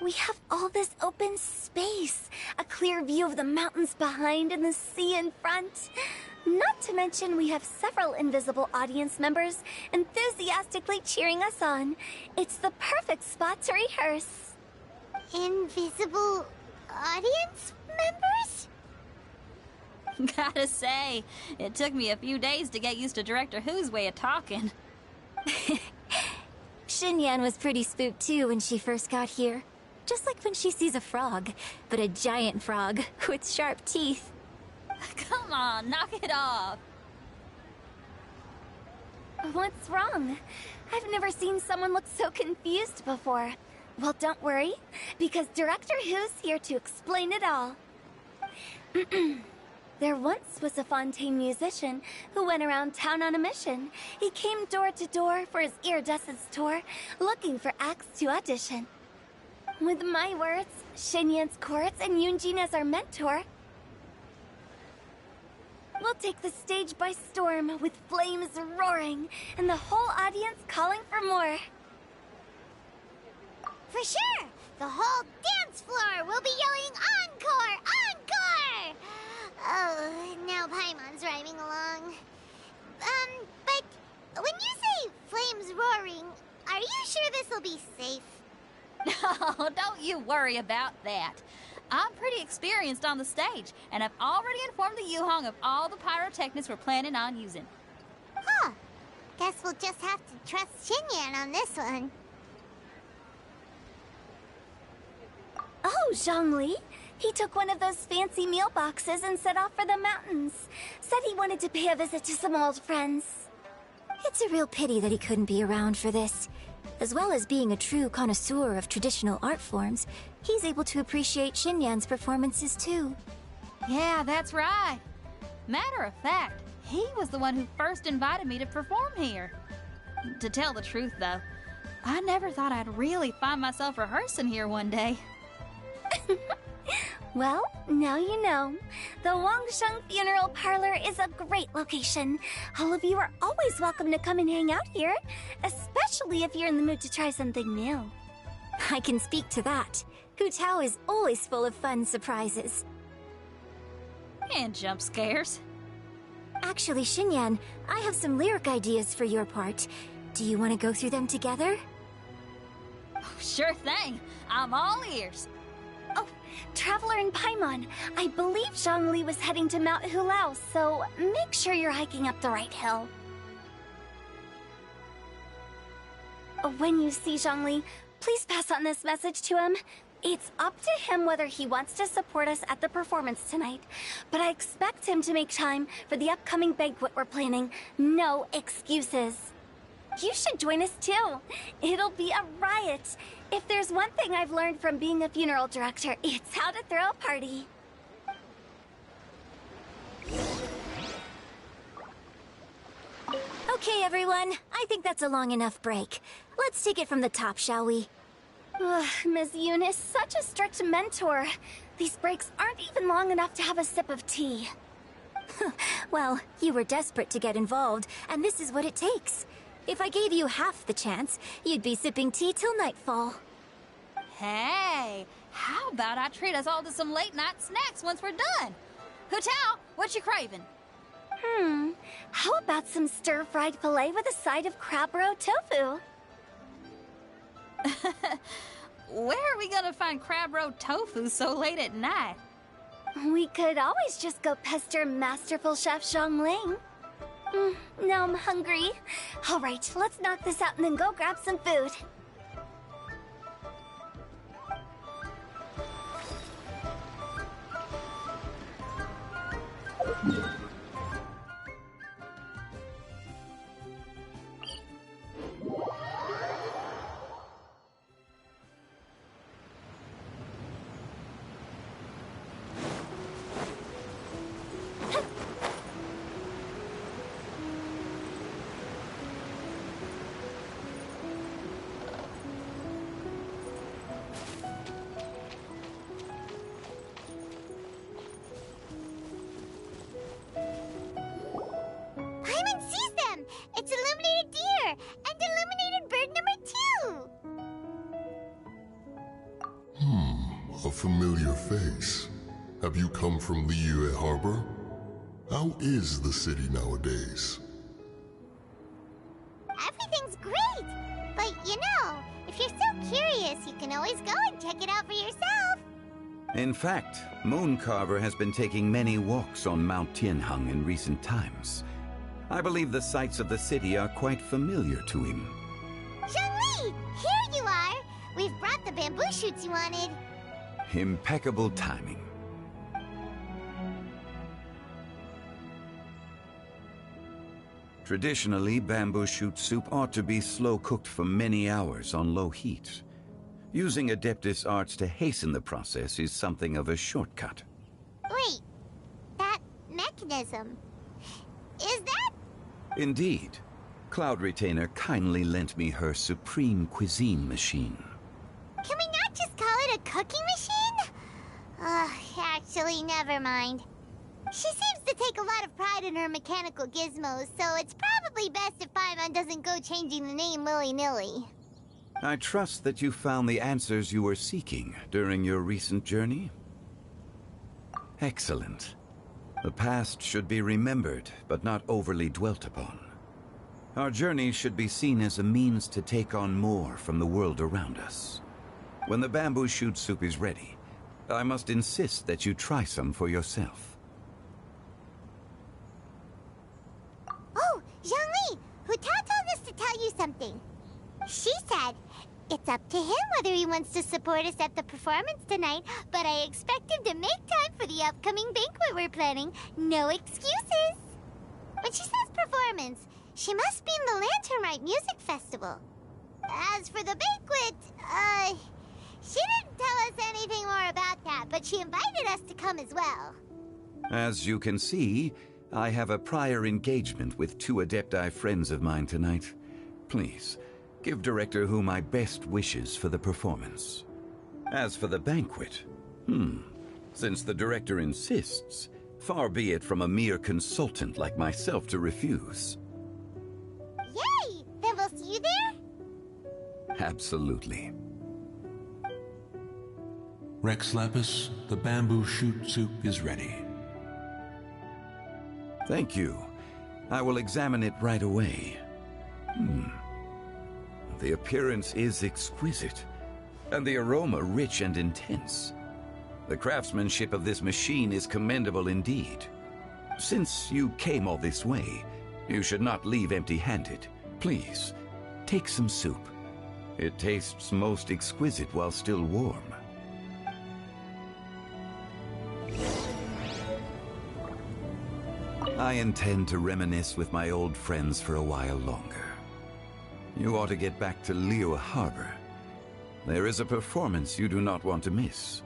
G: We have all this open space, a clear view of the mountains behind and the sea in front. Not to mention we have several invisible audience members enthusiastically cheering us on. It's the perfect spot to rehearse.
C: Invisible audience members?
I: Gotta say, it took me a few days to get used to Director Who's way of talking.
A: Xinyan was pretty spooked too when she first got here. Just like when she sees a frog, but a giant frog with sharp teeth.
I: Come on, knock it off.
G: What's wrong? I've never seen someone look so confused before. Well, don't worry, because Director Who's here to explain it all. There once was a Fontaine musician who went around town on a mission. He came door to door for his iridescence tour, looking for acts to audition. With my words, Xinyan's chorus, and Yunjin as our mentor, we'll take the stage by storm with flames roaring and the whole audience calling for more.
C: For sure! The whole dance floor will be yelling encore! Encore! Oh, now Paimon's rhyming along. But when you say flames roaring, are you sure this'll be safe?
I: No, don't you worry about that. I'm pretty experienced on the stage, and I've already informed the Yuhong of all the pyrotechnics we're planning on using.
C: Huh. Guess we'll just have to trust Xinyan on this one.
G: Oh, Zhongli. He took one of those fancy meal boxes and set off for the mountains. Said he wanted to pay a visit to some old friends.
A: It's a real pity that he couldn't be around for this. As well as being a true connoisseur of traditional art forms, he's able to appreciate Xinyan's performances too.
I: Yeah, that's right. Matter of fact, he was the one who first invited me to perform here. To tell the truth, though, I never thought I'd really find myself rehearsing here one day.
G: Well, now you know. The Wangsheng Funeral Parlor is a great location. All of you are always welcome to come and hang out here, especially if you're in the mood to try something new.
J: I can speak to that. Hu Tao is always full of fun surprises.
I: And jump scares.
J: Actually, Xinyan, I have some lyric ideas for your part. Do you want to go through them together?
I: Sure thing. I'm all ears.
G: Oh, Traveler in Paimon, I believe Zhongli was heading to Mount Hulao, so make sure you're hiking up the right hill. When you see Zhongli, please pass on this message to him. It's up to him whether he wants to support us at the performance tonight, but I expect him to make time for the upcoming banquet we're planning. No excuses. You should join us too. It'll be a riot. If there's one thing I've learned from being a funeral director, it's how to throw a party.
J: Okay, everyone. I think that's a long enough break. Let's take it from the top, shall we?
G: Ugh, Ms. Eunice, such a strict mentor. These breaks aren't even long enough to have a sip of tea.
J: Well, you were desperate to get involved, and this is what it takes. If I gave you half the chance, you'd be sipping tea till nightfall.
I: Hey, how about I treat us all to some late-night snacks once we're done? Hu Tao, what you craving?
G: How about some stir-fried filet with a side of crab roe tofu?
I: Where are we gonna find crab roe tofu so late at night?
G: We could always just go pester masterful chef Zhongling. Now I'm hungry. All right, let's knock this out and then go grab some food.
C: It's illuminated deer and illuminated bird number 2.
K: A familiar face. Have you come from Liyue Harbor? How is the city nowadays?
C: Everything's great! But you know, if you're so curious, you can always go and check it out for yourself.
L: In fact, Mooncarver has been taking many walks on Mount Tianheng in recent times. I believe the sights of the city are quite familiar to him.
C: Zhongli! Here you are! We've brought the bamboo shoots you wanted.
L: Impeccable timing. Traditionally, bamboo shoot soup ought to be slow-cooked for many hours on low heat. Using Adeptus arts to hasten the process is something of a shortcut.
C: Wait, that mechanism, is that?
L: Indeed. Cloud Retainer kindly lent me her supreme cuisine machine.
C: Can we not just call it a cooking machine? Actually, never mind. She seems to take a lot of pride in her mechanical gizmos, so it's probably best if Paimon doesn't go changing the name willy-nilly.
L: I trust that you found the answers you were seeking during your recent journey. Excellent. The past should be remembered, but not overly dwelt upon. Our journey should be seen as a means to take on more from the world around us. When the bamboo shoot soup is ready, I must insist that you try some for yourself.
C: Oh, Zhongli! Hu Tao told us to tell you something. She said, it's up to him whether he wants to support us at the performance tonight, but I expect him to make time for the upcoming banquet we're planning. No excuses. When she says performance, she must mean the Lantern Rite Music Festival. As for the banquet, she didn't tell us anything more about that, but she invited us to come as well.
L: As you can see, I have a prior engagement with 2 Adepti friends of mine tonight. Please, give Director Hu my best wishes for the performance. As for the banquet, Since the director insists, far be it from a mere consultant like myself to refuse.
C: Yay! Then we'll see you there?
L: Absolutely.
M: Rex Lapis, the bamboo shoot soup is ready.
L: Thank you. I will examine it right away. The appearance is exquisite, and the aroma rich and intense. The craftsmanship of this machine is commendable indeed. Since you came all this way, you should not leave empty-handed. Please, take some soup. It tastes most exquisite while still warm. I intend to reminisce with my old friends for a while longer. You ought to get back to Liyue Harbor. There is a performance you do not want to miss.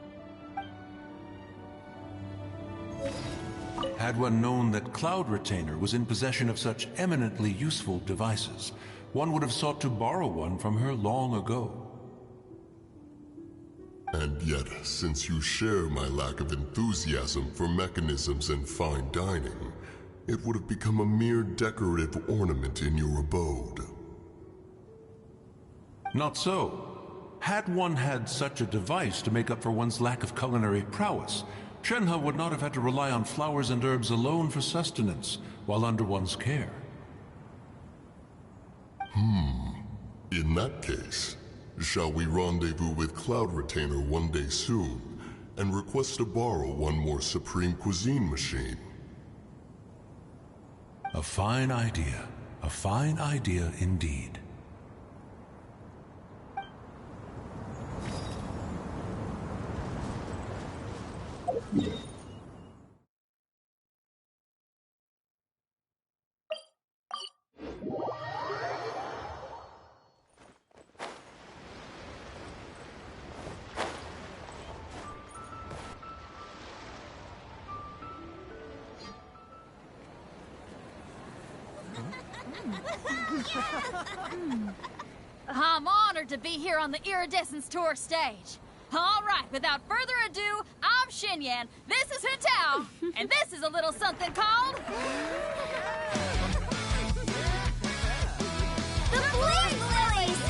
M: Had one known that Cloud Retainer was in possession of such eminently useful devices, one would have sought to borrow one from her long ago.
K: And yet, since you share my lack of enthusiasm for mechanisms and fine dining, it would have become a mere decorative ornament in your abode.
M: Not so. Had one had such a device to make up for one's lack of culinary prowess, Shenhe would not have had to rely on flowers and herbs alone for sustenance while under one's care.
K: In that case, shall we rendezvous with Cloud Retainer one day soon and request to borrow one more Supreme Cuisine machine?
M: A fine idea. A fine idea indeed.
I: I'm honored to be here on the Iridescence Tour stage. All right, without further ado, I'm Xinyan, this is Hutao, and this is a little something called...
G: The Flame Lilies!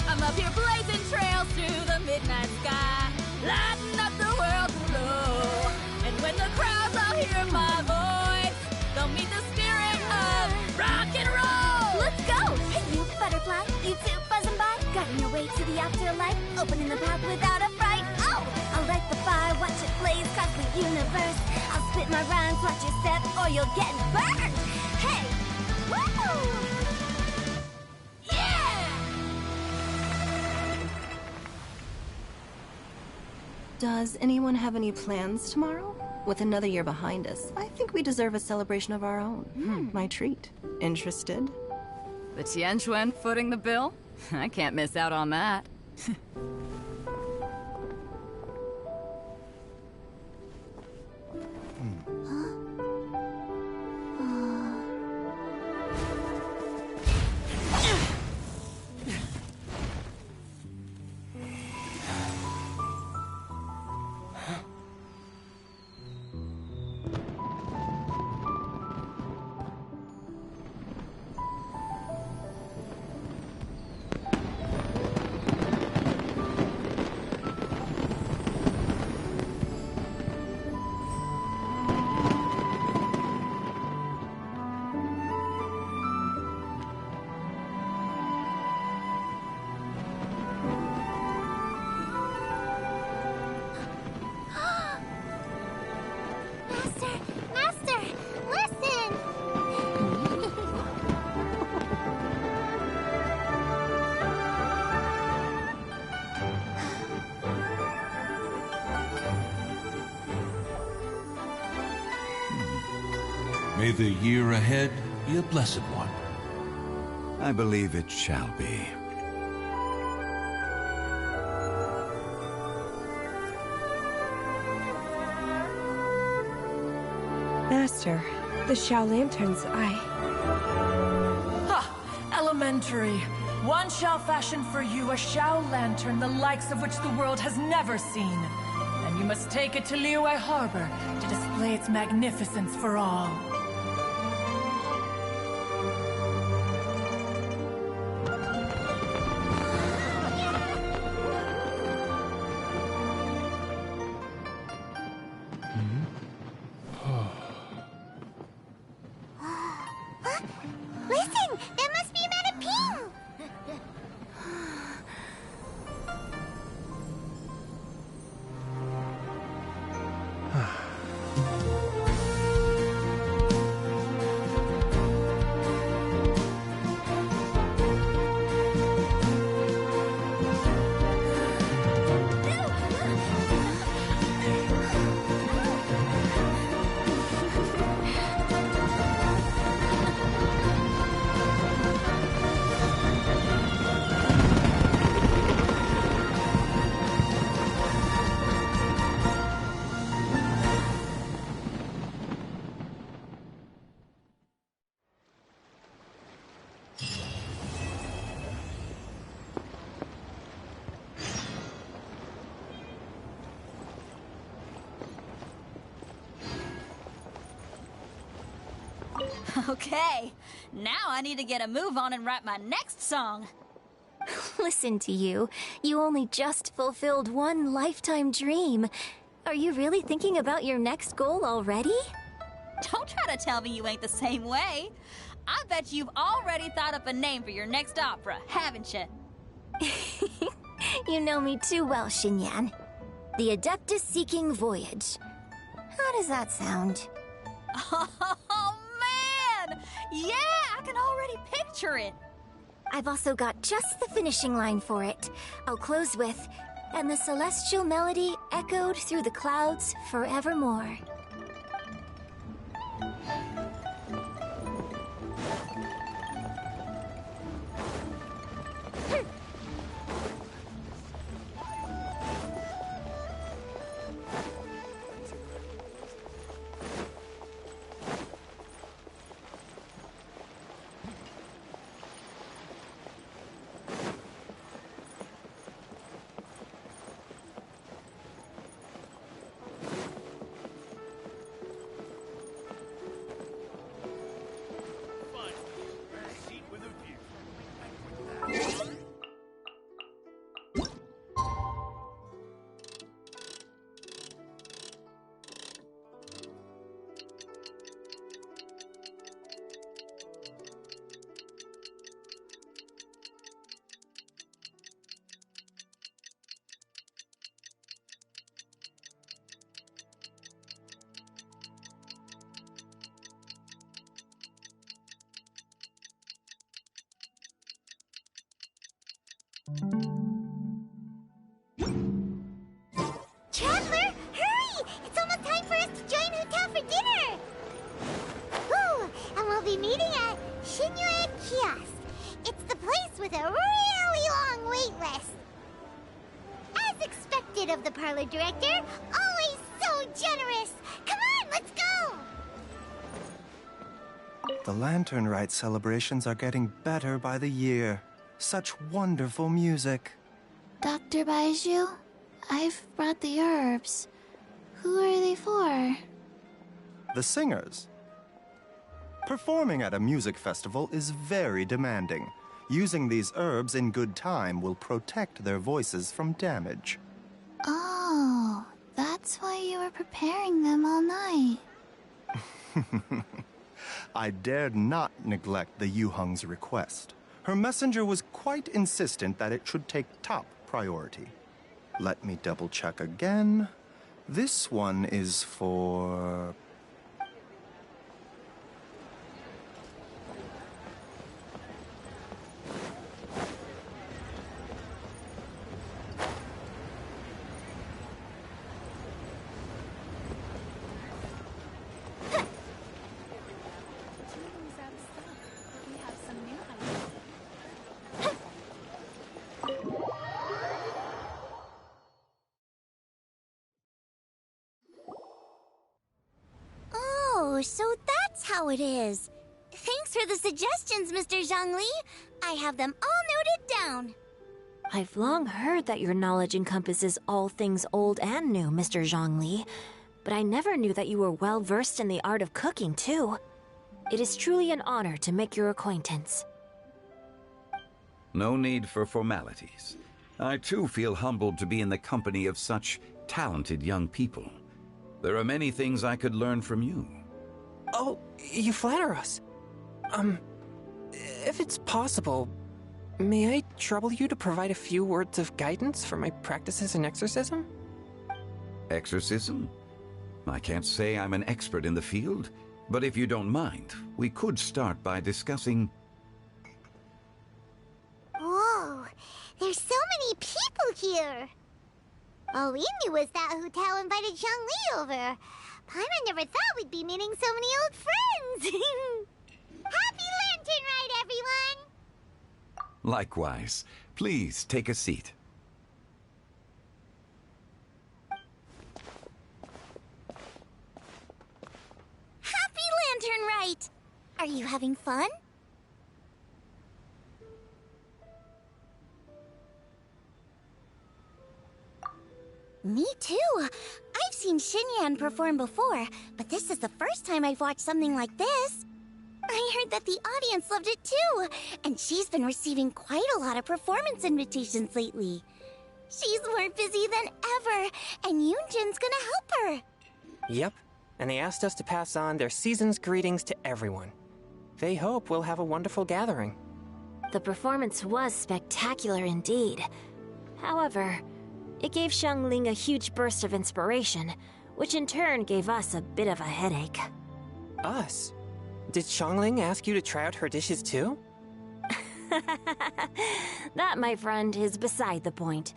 I: I'm up here blazing trails through the midnight sky, lighting up the world below. And when the crowds all hear my voice, they'll meet the spirit of rock and roll.
G: Let's go! Hey, you butterfly, you too buzzing by, guiding your way to the afterlife, opening the path without a fright. Oh! I'll light the fire, watch it blaze across the universe. I'll spit my rhymes, watch your step, or you'll get burned. Hey! Woo!
B: Does anyone have any plans tomorrow? With another year behind us, I think we deserve a celebration of our own. My treat. Interested?
N: The Tianquan footing the bill? I can't miss out on that.
C: Master, listen!
M: May the year ahead be a blessed one.
L: I believe it shall be.
B: Master, The Xiao Lanterns,
D: Ha! Elementary. One shall fashion for you a Xiao Lantern the likes of which the world has never seen. And you must take it to Liyue Harbor to display its magnificence for all.
C: Listen! That must be Manaping!
I: Okay, now I need to get a move on and write my next song.
J: Listen to you. You only just fulfilled one lifetime dream. Are you really thinking about your next goal already?
I: Don't try to tell me you ain't the same way. I bet you've already thought up a name for your next opera, haven't you?
J: You know me too well, Xinyan. The Adeptus Seeking Voyage. How does that sound?
I: Oh, man! Yeah, I can already picture it.
J: I've also got just the finishing line for it. I'll close with, "And the celestial melody echoed through the clouds forevermore."
C: Traveler, hurry! It's almost time for us to join Huta for dinner! Ooh, and we'll be meeting at Shinyue Kiosk. It's the place with a really long wait list. As expected of the parlor director, always so generous! Come on, let's go!
O: The Lantern Rite celebrations are getting better by the year. Such wonderful music.
P: Dr. Baiju, I've brought the herbs. Who are they for?
O: The singers. Performing at a music festival is very demanding. Using these herbs in good time will protect their voices from damage.
P: Oh, that's why you were preparing them all night.
O: I dared not neglect the Yuheng's request. Her messenger was quite insistent that it should take top priority. Let me double check again. This one is for...
C: Oh, so that's That's how it is. Thanks for the suggestions, Mr. Zhongli. I have them all noted down.
J: I've long heard that your knowledge encompasses all things old and new, Mr. Zhongli, but I never knew that you were well versed in the art of cooking, too. It is truly an honor to make your acquaintance.
L: No need for formalities. I too feel humbled to be in the company of such talented young people. There are many things I could learn from you.
Q: Oh, you flatter us. If it's possible, may I trouble you to provide a few words of guidance for my practices in exorcism?
L: Exorcism? I can't say I'm an expert in the field, but if you don't mind, we could start by discussing...
C: Whoa, there's so many people here. All we knew was that Hu Tao invited Zhongli over. Paimon never thought we'd be meeting so many old friends. Happy Lantern Rite, everyone!
L: Likewise. Please take a seat.
C: Happy Lantern Rite! Are you having fun? Me too. I've seen Xinyan perform before, but this is the first time I've watched something like this. I heard that the audience loved it too, and she's been receiving quite a lot of performance invitations lately. She's more busy than ever, and Yoonjin's gonna help her.
Q: Yep, and they asked us to pass on their season's greetings to everyone. They hope we'll have a wonderful gathering.
J: The performance was spectacular indeed. However, it gave Xiangling a huge burst of inspiration, which in turn gave us a bit of a headache.
Q: Us? Did Xiangling ask you to try out her dishes too?
J: That, my friend, is beside the point.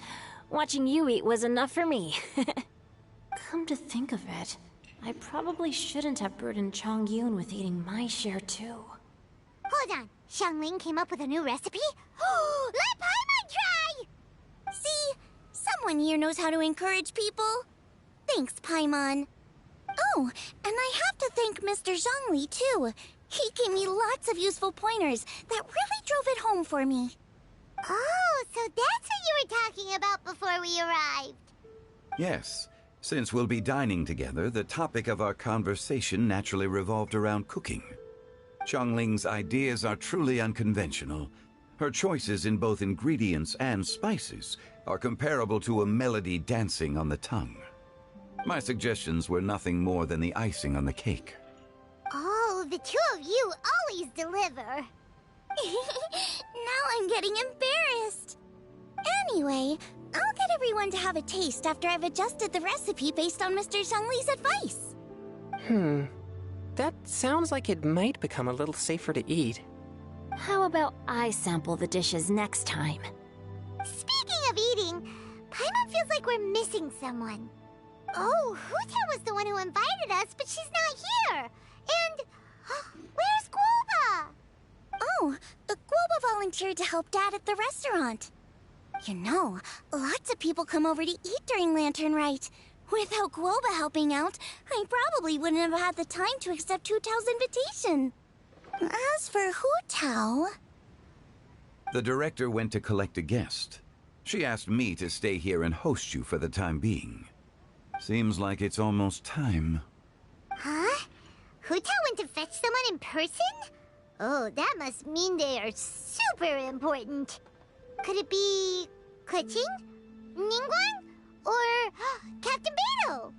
J: Watching you eat was enough for me. Come to think of it, I probably shouldn't have burdened Chongyun with eating my share too.
C: Hold on, Xiangling came up with a new recipe? Let Paimon try! See? Someone here knows how to encourage people. Thanks, Paimon. Oh, and I have to thank Mr. Zhongli, too. He gave me lots of useful pointers that really drove it home for me. Oh, so that's what you were talking about before we arrived.
L: Yes. Since we'll be dining together, the topic of our conversation naturally revolved around cooking. Xiangling's ideas are truly unconventional. Her choices in both ingredients and spices are comparable to a melody dancing on the tongue. My suggestions were nothing more than the icing on the cake.
C: Oh, the two of you always deliver. Now I'm getting embarrassed. Anyway, I'll get everyone to have a taste after I've adjusted the recipe based on Mr. Zhongli's advice.
Q: That sounds like it might become a little safer to eat.
J: How about I sample the dishes next time?
C: Speaking of eating, Paimon feels like we're missing someone. Oh, Hu Tao was the one who invited us, but she's not here. And where's Guoba? Oh, Guoba volunteered to help Dad at the restaurant. You know, lots of people come over to eat during Lantern Rite. Without Guoba helping out, I probably wouldn't have had the time to accept Hu Tao's invitation. As for Hu Tao...
L: The director went to collect a guest. She asked me to stay here and host you for the time being. Seems like it's almost time.
C: Huh? Hu Tao went to fetch someone in person? Oh, that must mean they are super important. Could it be... Keqing? Ningguang? Or Captain Beto?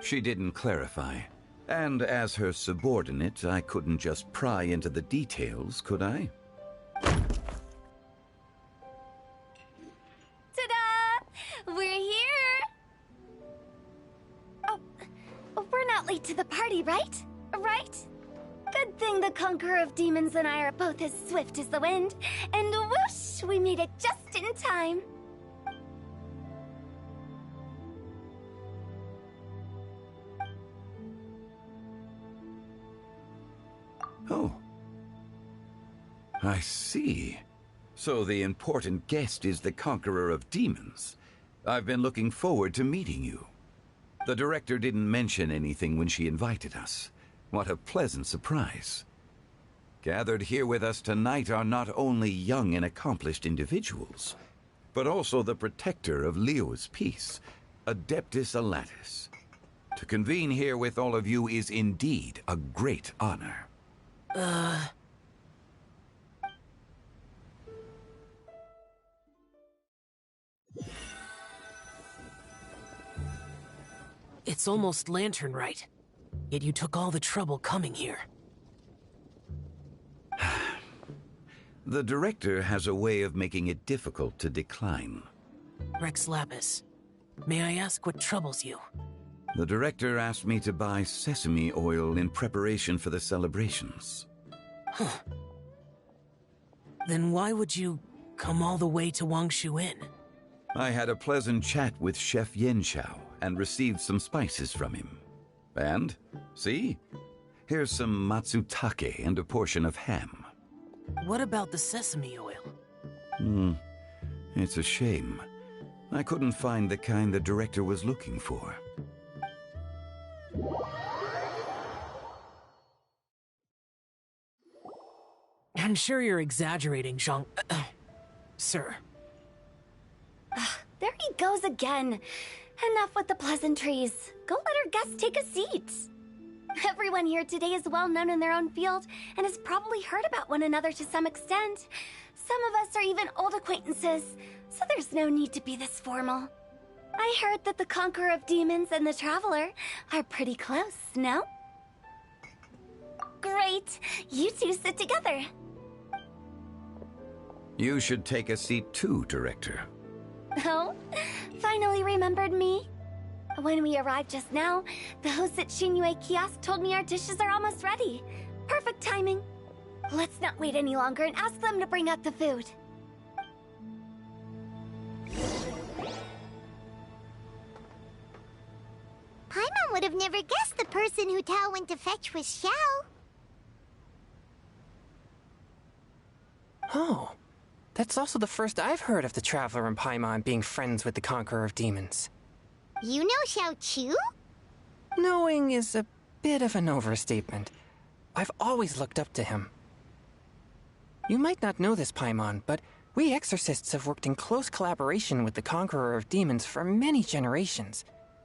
L: She didn't clarify. And as her subordinate, I couldn't just pry into the details, could I?
G: Ta-da! We're here! Oh, we're not late to the party, right? Right? Good thing the Conqueror of Demons and I are both as swift as the wind. And whoosh, we made it just in time.
L: Oh. I see. So the important guest is the Conqueror of Demons. I've been looking forward to meeting you. The director didn't mention anything when she invited us. What a pleasant surprise. Gathered here with us tonight are not only young and accomplished individuals, but also the protector of Leo's peace, Adeptus Alatus. To convene here with all of you is indeed a great honor.
R: It's almost Lantern Rite, yet you took all the trouble coming here.
L: The director has a way of making it difficult to decline.
R: Rex Lapis, may I ask what troubles you?
L: The director asked me to buy sesame oil in preparation for the celebrations.
R: Huh. Then why would you come all the way to Wangshu Inn?
L: I had a pleasant chat with Chef Yenchao and received some spices from him. And, see? Here's some matsutake and a portion of ham.
R: What about the sesame oil?
L: It's a shame. I couldn't find the kind the director was looking for.
R: I'm sure you're exaggerating, Zhang... Sir.
G: There he goes again. Enough with the pleasantries. Go let our guests take a seat. Everyone here today is well known in their own field and has probably heard about one another to some extent. Some of us are even old acquaintances, so there's no need to be this formal. I heard that the Conqueror of Demons and the Traveler are pretty close, no? Great. You two sit together.
L: You should take a seat too, Director.
G: Oh? Finally remembered me? When we arrived just now, the hosts at Shinue Kiosk told me our dishes are almost ready. Perfect timing. Let's not wait any longer and ask them to bring out the food.
C: Paimon would have never guessed the person who Tao went to fetch was Xiao.
Q: Oh, that's also the first I've heard of the Traveler and Paimon being friends with the Conqueror of Demons.
C: You know Xiao Chu?
Q: Knowing is a bit of an overstatement. I've always looked up to him. You might not know this, Paimon, but we exorcists have worked in close collaboration with the Conqueror of Demons for many generations,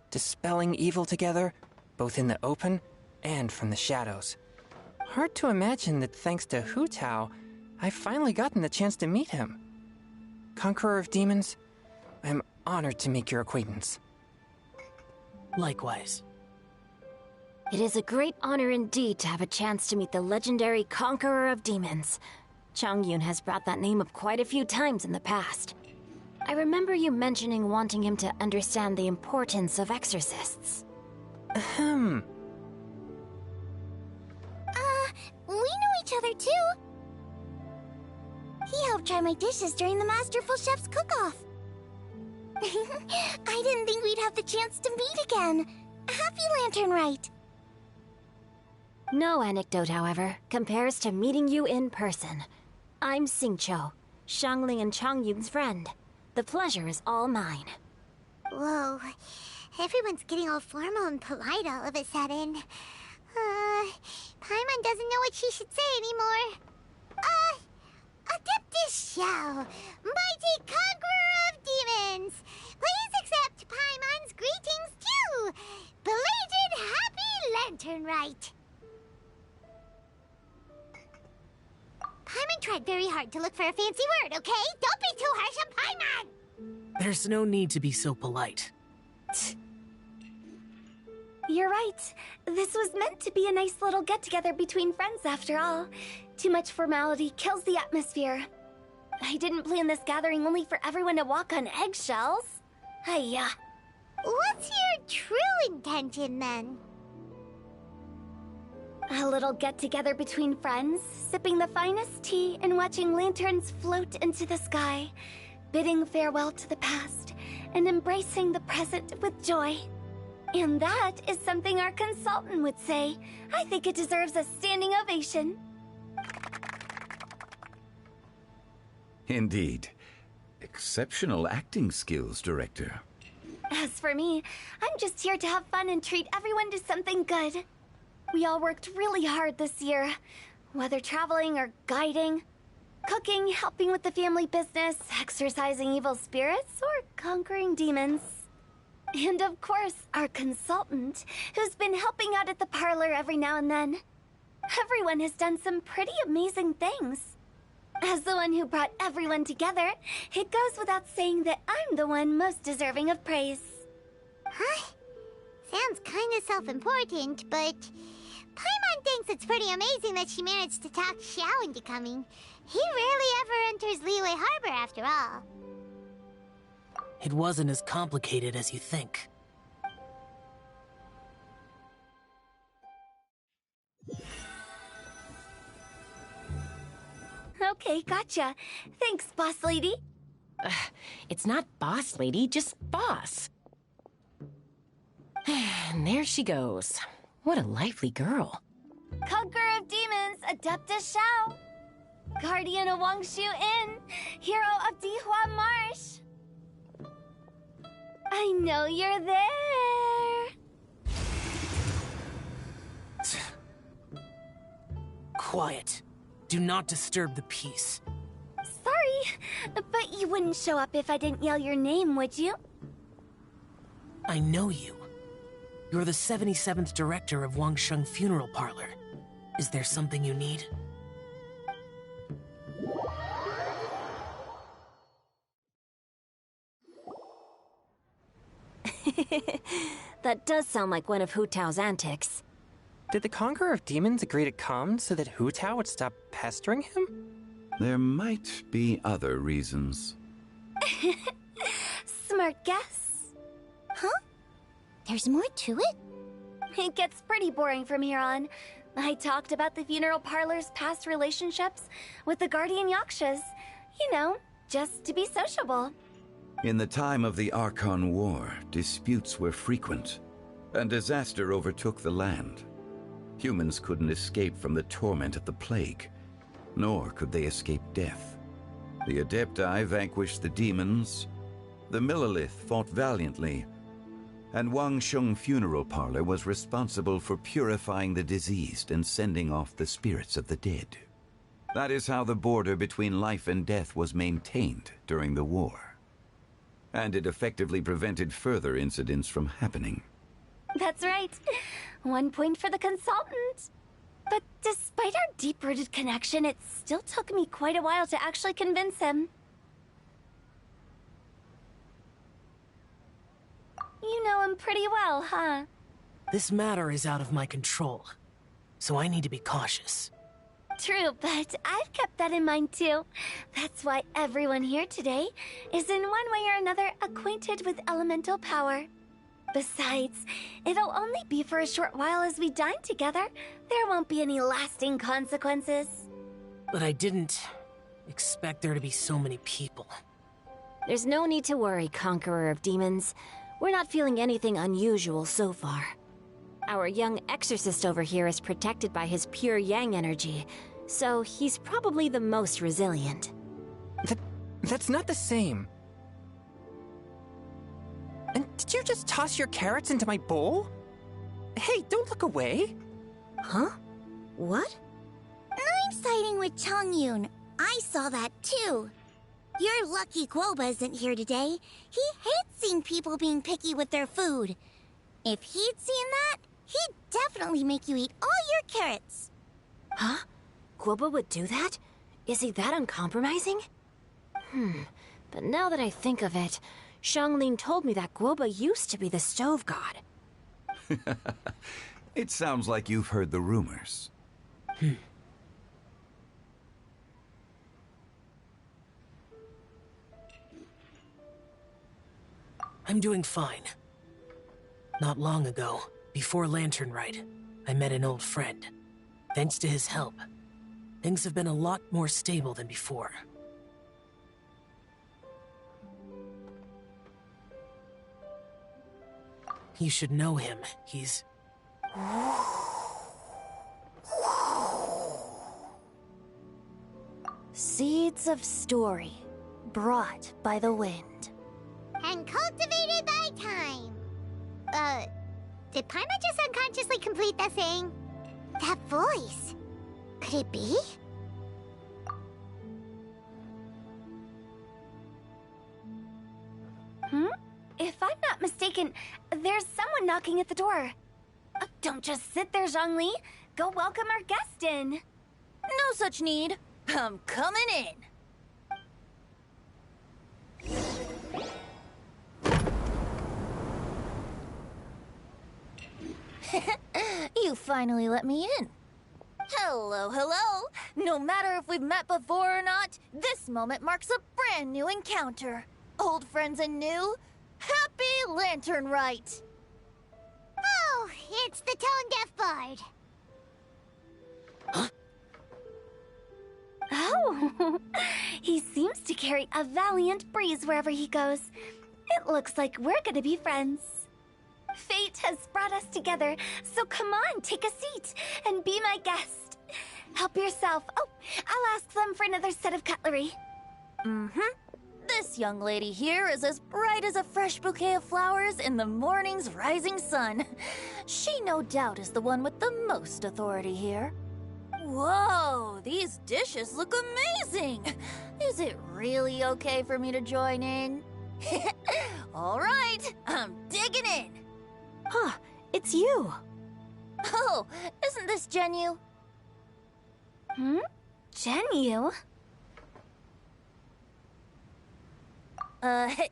Q: dispelling evil together, both in the open and from the shadows. Hard to imagine that thanks to Hu Tao, I've finally gotten the chance to meet him. Conqueror of Demons, I'm honored to make your acquaintance.
R: Likewise.
J: It is a great honor indeed to have a chance to meet the legendary Conqueror of Demons. Changyun has brought that name up quite a few times in the past. I remember you mentioning wanting him to understand the importance of exorcists.
C: We know each other too. He helped try my dishes during the Masterful Chef's cook-off. I didn't think we'd have the chance to meet again. Happy Lantern Rite.
J: No anecdote, however, compares to meeting you in person. I'm Xingqiu, Shangling and Changyun's friend. The pleasure is all mine.
C: Whoa. Everyone's getting all formal and polite all of a sudden. Paimon doesn't know what she should say anymore. Adeptus Xiao, mighty Conqueror of Demons, please accept Paimon's greetings too. Belated Happy Lantern Rite. Paimon tried very hard to look for a fancy word, okay? Don't be too harsh on Paimon!
R: There's no need to be so polite.
G: You're right. This was meant to be a nice little get-together between friends after all. Too much formality kills the atmosphere. I didn't plan this gathering only for everyone to walk on eggshells. Hiya.
C: What's your true intention then?
G: A little get-together between friends, sipping the finest tea and watching lanterns float into the sky, bidding farewell to the past, and embracing the present with joy. And that is something our consultant would say. I think it deserves a standing ovation.
L: Indeed. Exceptional acting skills, Director.
G: As for me, I'm just here to have fun and treat everyone to something good. We all worked really hard this year, whether traveling or guiding, cooking, helping with the family business, exorcising evil spirits, or conquering demons. And of course, our consultant, who's been helping out at the parlor every now and then. Everyone has done some pretty amazing things. As the one who brought everyone together, it goes without saying that I'm the one most deserving of praise.
C: Huh? Sounds kinda self-important, but Paimon thinks it's pretty amazing that she managed to talk Xiao into coming. He rarely ever enters Liyue Harbor after all.
R: It wasn't as complicated as you think.
G: Okay, gotcha. Thanks, boss lady.
S: It's not boss lady, just boss. And there she goes. What a lively girl.
G: Conqueror of demons, Adeptus Xiao. Guardian of Wangshu Inn, hero of Dihua Marsh. I know you're there.
R: Quiet. Do not disturb the peace.
G: Sorry, but you wouldn't show up if I didn't yell your name, would you?
R: I know you. You're the 77th director of Wangsheng Funeral Parlor. Is there something you need?
J: That does sound like one of Hu Tao's antics.
Q: Did the Conqueror of Demons agree to come so that Hu Tao would stop pestering him?
L: There might be other reasons.
G: Smart guess.
C: Huh? There's more to it?
G: It gets pretty boring from here on. I talked about the funeral parlor's past relationships with the Guardian Yakshas. You know, just to be sociable.
L: In the time of the Archon War, disputes were frequent, and disaster overtook the land. Humans couldn't escape from the torment of the plague, nor could they escape death. The Adepti vanquished the demons, the Millelith fought valiantly, and Wangsheng Funeral Parlor was responsible for purifying the diseased and sending off the spirits of the dead. That is how the border between life and death was maintained during the war. And it effectively prevented further incidents from happening.
G: That's right. 1 point for the consultant. But despite our deep-rooted connection, it still took me quite a while to actually convince him. You know him pretty well, huh?
R: This matter is out of my control, so I need to be cautious.
G: True, but I've kept that in mind too. That's why everyone here today is in one way or another acquainted with elemental power. Besides, it'll only be for a short while as we dine together. There won't be any lasting consequences.
R: But I didn't expect there to be so many people.
J: There's no need to worry, Conqueror of Demons. We're not feeling anything unusual so far. Our young exorcist over here is protected by his pure yang energy, so he's probably the most resilient.
Q: That's not the same. And did you just toss your carrots into my bowl? Hey, don't look away.
J: Huh? What?
C: I'm siding with Chongyun. I saw that too. You're lucky Guoba isn't here today. He hates seeing people being picky with their food. If he'd seen that, he'd definitely make you eat all your carrots.
J: Huh? Guoba would do that? Is he that uncompromising? But now that I think of it, Xianglin told me that Guoba used to be the stove god.
L: It sounds like you've heard the rumors.
R: I'm doing fine. Not long ago, before Lantern Rite, I met an old friend. Thanks to his help, things have been a lot more stable than before. You should know him. He's...
A: Seeds of story, brought by the wind.
C: And cultivated by time. Did Paimon just unconsciously complete that saying? That voice. Could it be?
G: If I'm not mistaken, there's someone knocking at the door. Don't just sit there, Zhongli. Go welcome our guest in.
I: No such need. I'm coming in. You finally let me in. Hello, hello. No matter if we've met before or not, this moment marks a brand new encounter. Old friends and new. Happy Lantern Rite.
C: Oh, it's the tone-deaf bard.
G: Oh, he seems to carry a valiant breeze wherever he goes. It looks like we're gonna be friends. Fate has brought us together, so come on, take a seat and be my guest. Help yourself. Oh, I'll ask them for another set of cutlery.
I: This young lady here is as bright as a fresh bouquet of flowers in the morning's rising sun. She no doubt is the one with the most authority here. Whoa, these dishes look amazing! Is it really okay for me to join in? All right, I'm digging in.
J: Huh, it's you.
I: Oh, isn't this Genu?
G: Genu?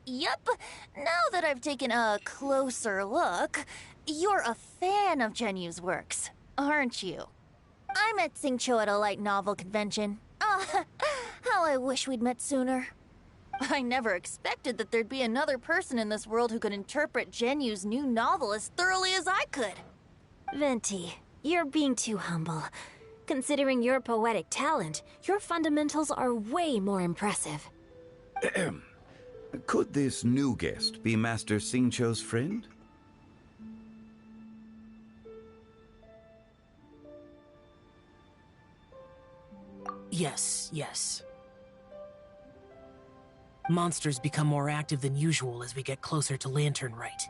I: Yep. Now that I've taken a closer look, you're a fan of Genu's works, aren't you? I met Xingqiu at a light novel convention. Ah, how I wish we'd met sooner. I never expected that there'd be another person in this world who could interpret Genu's new novel as thoroughly as I could.
J: Venti, you're being too humble. Considering your poetic talent, your fundamentals are way more impressive.
L: Could this new guest be Master Xingqiu's friend?
R: Yes. Monsters become more active than usual as we get closer to Lantern Rite.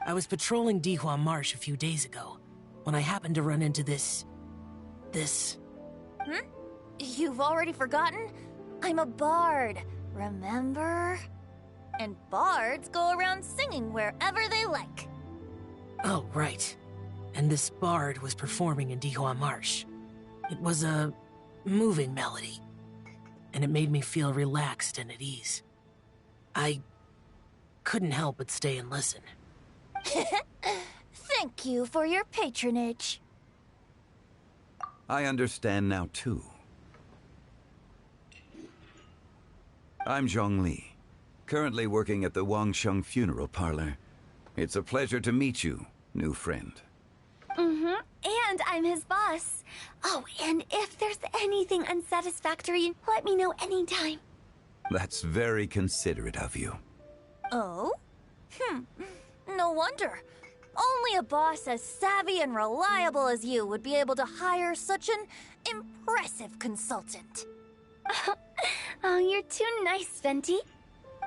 R: I was patrolling Dihua Marsh a few days ago, when I happened to run into this...
I: You've already forgotten? I'm a bard, remember? And bards go around singing wherever they like.
R: Oh, right. And this bard was performing in Dihua Marsh. It was a moving melody, and it made me feel relaxed and at ease. I couldn't help but stay and listen.
I: Thank you for your patronage.
L: I understand now, too. I'm Zhongli, currently working at the Wangsheng Funeral Parlor. It's a pleasure to meet you, new friend.
G: And I'm his boss. Oh, and if there's anything unsatisfactory, let me know anytime.
L: That's very considerate of you.
I: Oh? No wonder. Only a boss as savvy and reliable as you would be able to hire such an impressive consultant.
G: Oh, you're too nice, Venti.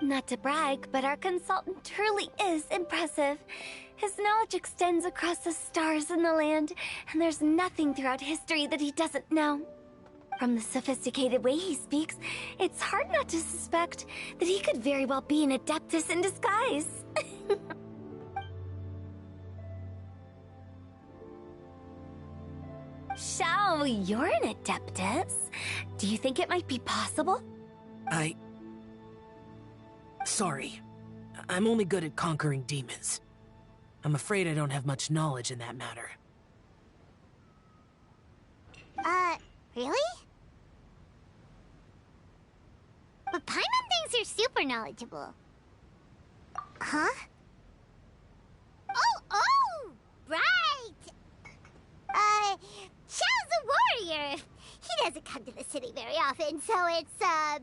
G: Not to brag, but our consultant truly is impressive. His knowledge extends across the stars and the land, and there's nothing throughout history that he doesn't know. From the sophisticated way he speaks, it's hard not to suspect that he could very well be an adeptus in disguise. Xiao, you're an adeptus. Do you think it might be possible?
R: Sorry. I'm only good at conquering demons. I'm afraid I don't have much knowledge in that matter.
C: Really? But Paimon thinks you're super knowledgeable. Huh? Oh! Right! Xiao's a warrior. He doesn't come to the city very often, so it's,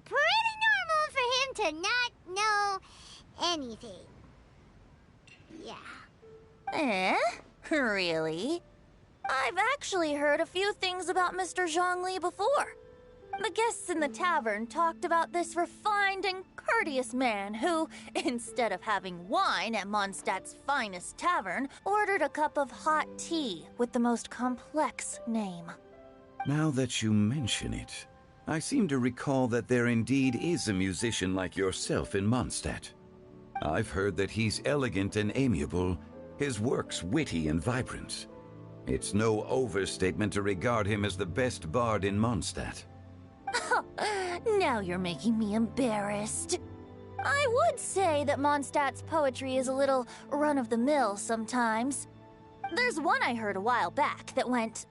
C: pretty normal for him to not know anything. Yeah.
I: Really? I've actually heard a few things about Mr. Zhongli before. The guests in the tavern talked about this refined and courteous man who, instead of having wine at Mondstadt's finest tavern, ordered a cup of hot tea with the most complex name.
L: Now that you mention it, I seem to recall that there indeed is a musician like yourself in Mondstadt. I've heard that he's elegant and amiable, his works witty and vibrant. It's no overstatement to regard him as the best bard in Mondstadt.
I: Now you're making me embarrassed. I would say that Mondstadt's poetry is a little run-of-the-mill sometimes. There's one I heard a while back that went,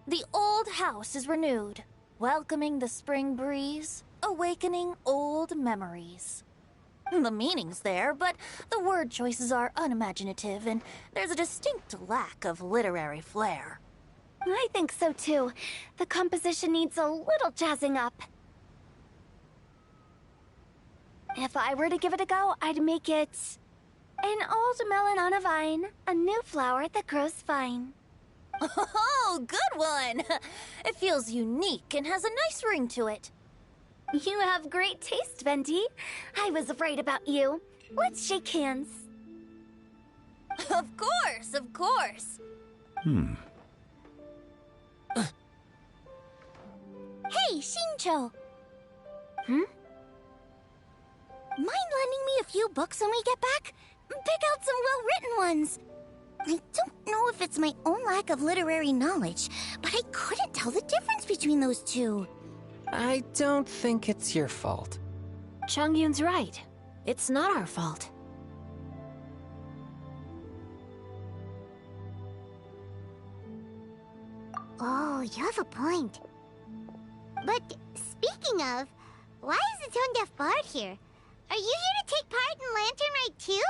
I: "The old house is renewed, welcoming the spring breeze, awakening old memories." The meaning's there, but the word choices are unimaginative, and there's a distinct lack of literary flair.
G: I think so too. The composition needs a little jazzing up. If I were to give it a go, I'd make it an old melon on a vine, a new flower that grows fine.
I: Oh, good one! It feels unique and has a nice ring to it.
G: You have great taste, Venti. I was right about you. Let's shake hands.
I: Of course, of course.
C: Hey, Shincho!
G: Hmm?
C: Mind lending me a few books when we get back? Pick out some well-written ones. I don't know if it's my own lack of literary knowledge, but I couldn't tell the difference between those two.
Q: I don't think it's your fault.
J: Chongyun's right. It's not our fault.
C: Oh, you have a point. But speaking of, why is the tone-deaf bard here? Are you here to take part in Lantern Rite too?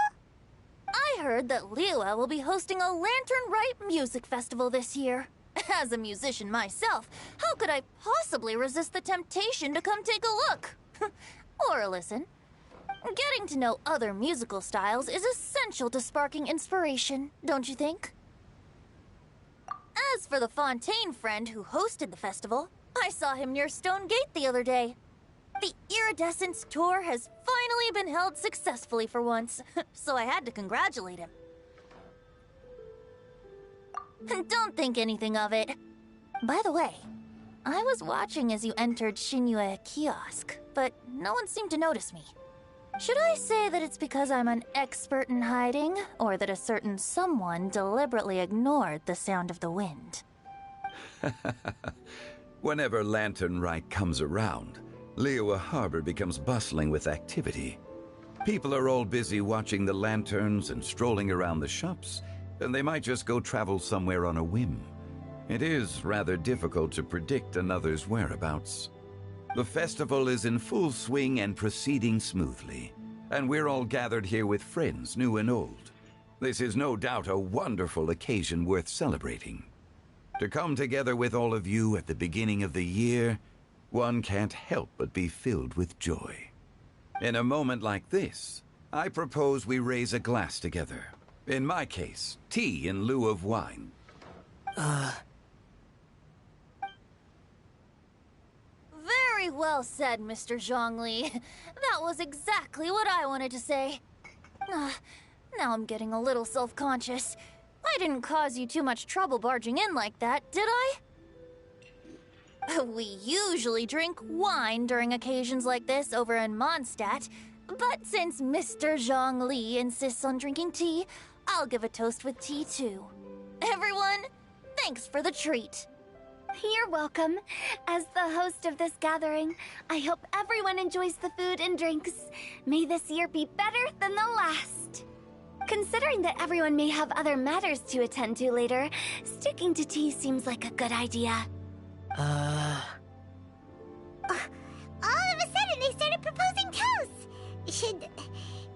I: I heard that Liyue will be hosting a Lantern Rite music festival this year. As a musician myself, how could I possibly resist the temptation to come take a look? Or listen. Getting to know other musical styles is essential to sparking inspiration, don't you think? As for the Fontaine friend who hosted the festival, I saw him near Stone Gate the other day. The Iridescence tour has finally been held successfully for once, so I had to congratulate him. Don't think anything of it. By the way, I was watching as you entered Shinyue Kiosk, but no one seemed to notice me. Should I say that it's because I'm an expert in hiding, or that a certain someone deliberately ignored the sound of the wind?
L: Whenever Lantern Rite comes around, Liyue Harbor becomes bustling with activity. People are all busy watching the lanterns and strolling around the shops, and they might just go travel somewhere on a whim. It is rather difficult to predict another's whereabouts. The festival is in full swing and proceeding smoothly, and we're all gathered here with friends, new and old. This is no doubt a wonderful occasion worth celebrating. To come together with all of you at the beginning of the year, one can't help but be filled with joy. In a moment like this, I propose we raise a glass together. In my case, tea in lieu of wine.
I: Very well said, Mr. Zhongli. That was exactly what I wanted to say. Now I'm getting a little self-conscious. I didn't cause you too much trouble barging in like that, did I? We usually drink wine during occasions like this over in Mondstadt, but since Mr. Zhongli insists on drinking tea, I'll give a toast with tea too. Everyone, thanks for the treat.
G: You're welcome. As the host of this gathering, I hope everyone enjoys the food and drinks. May this year be better than the last. Considering that everyone may have other matters to attend to later, sticking to tea seems like a good idea.
C: All of a sudden, they started proposing toasts.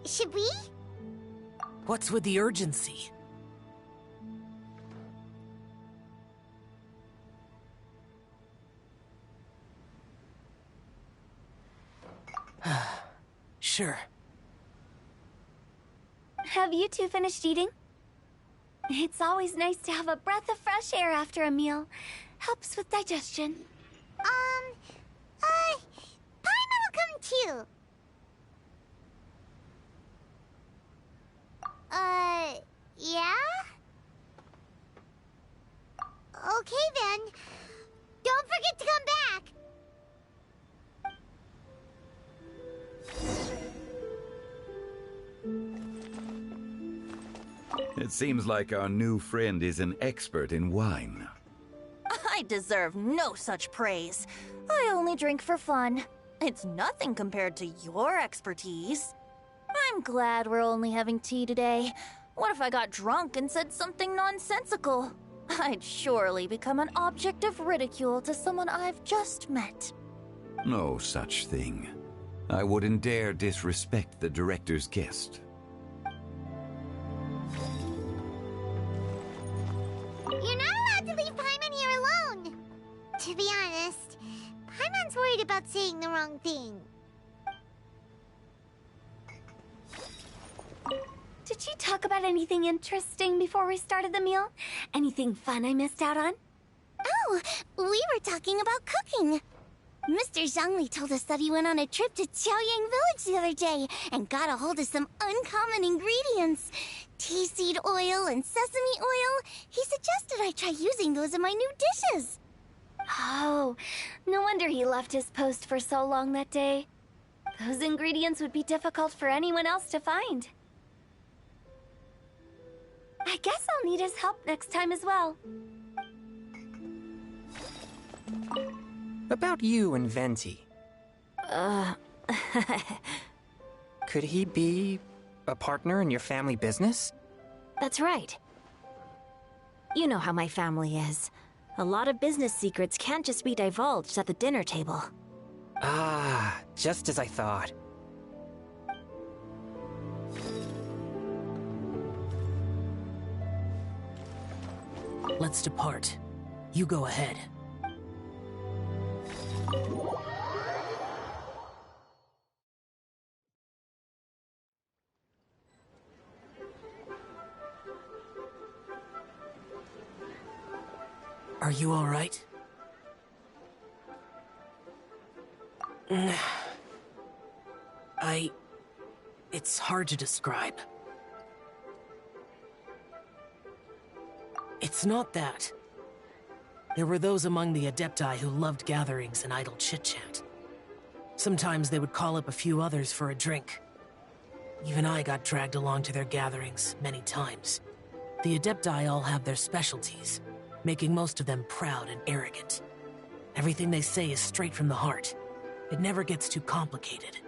C: Should we?
R: What's with the urgency? Sure.
G: Have you two finished eating? It's always nice to have a breath of fresh air after a meal. Helps with digestion.
C: Paimon will come too. Yeah? Okay then. Don't forget to come back.
L: It seems like our new friend is an expert in wine.
G: I deserve no such praise. I only drink for fun. It's nothing compared to your expertise. I'm glad we're only having tea today. What if I got drunk and said something nonsensical? I'd surely become an object of ridicule to someone I've just met.
L: No such thing. I wouldn't dare disrespect the director's guest.
C: You're not allowed to leave Paimon here alone. To be honest, Paimon's worried about saying the wrong thing.
G: Did you talk about anything interesting before we started the meal? Anything fun I missed out on?
C: Oh, we were talking about cooking. Mr. Zhongli told us that he went on a trip to Qiaoyang Village the other day and got a hold of some uncommon ingredients. Tea seed oil and sesame oil. He suggested I try using those in my new dishes.
G: Oh, no wonder he left his post for so long that day. Those ingredients would be difficult for anyone else to find. I guess I'll need his help next time as well.
Q: About you and Venti. Could he be a partner in your family business?
J: That's right. You know how my family is. A lot of business secrets can't just be divulged at the dinner table.
Q: Ah, just as I thought.
R: Let's depart. You go ahead. Are you all right? It's hard to describe. It's not that. There were those among the Adepti who loved gatherings and idle chit-chat. Sometimes they would call up a few others for a drink. Even I got dragged along to their gatherings many times. The Adepti all have their specialties, making most of them proud and arrogant. Everything they say is straight from the heart. It never gets too complicated.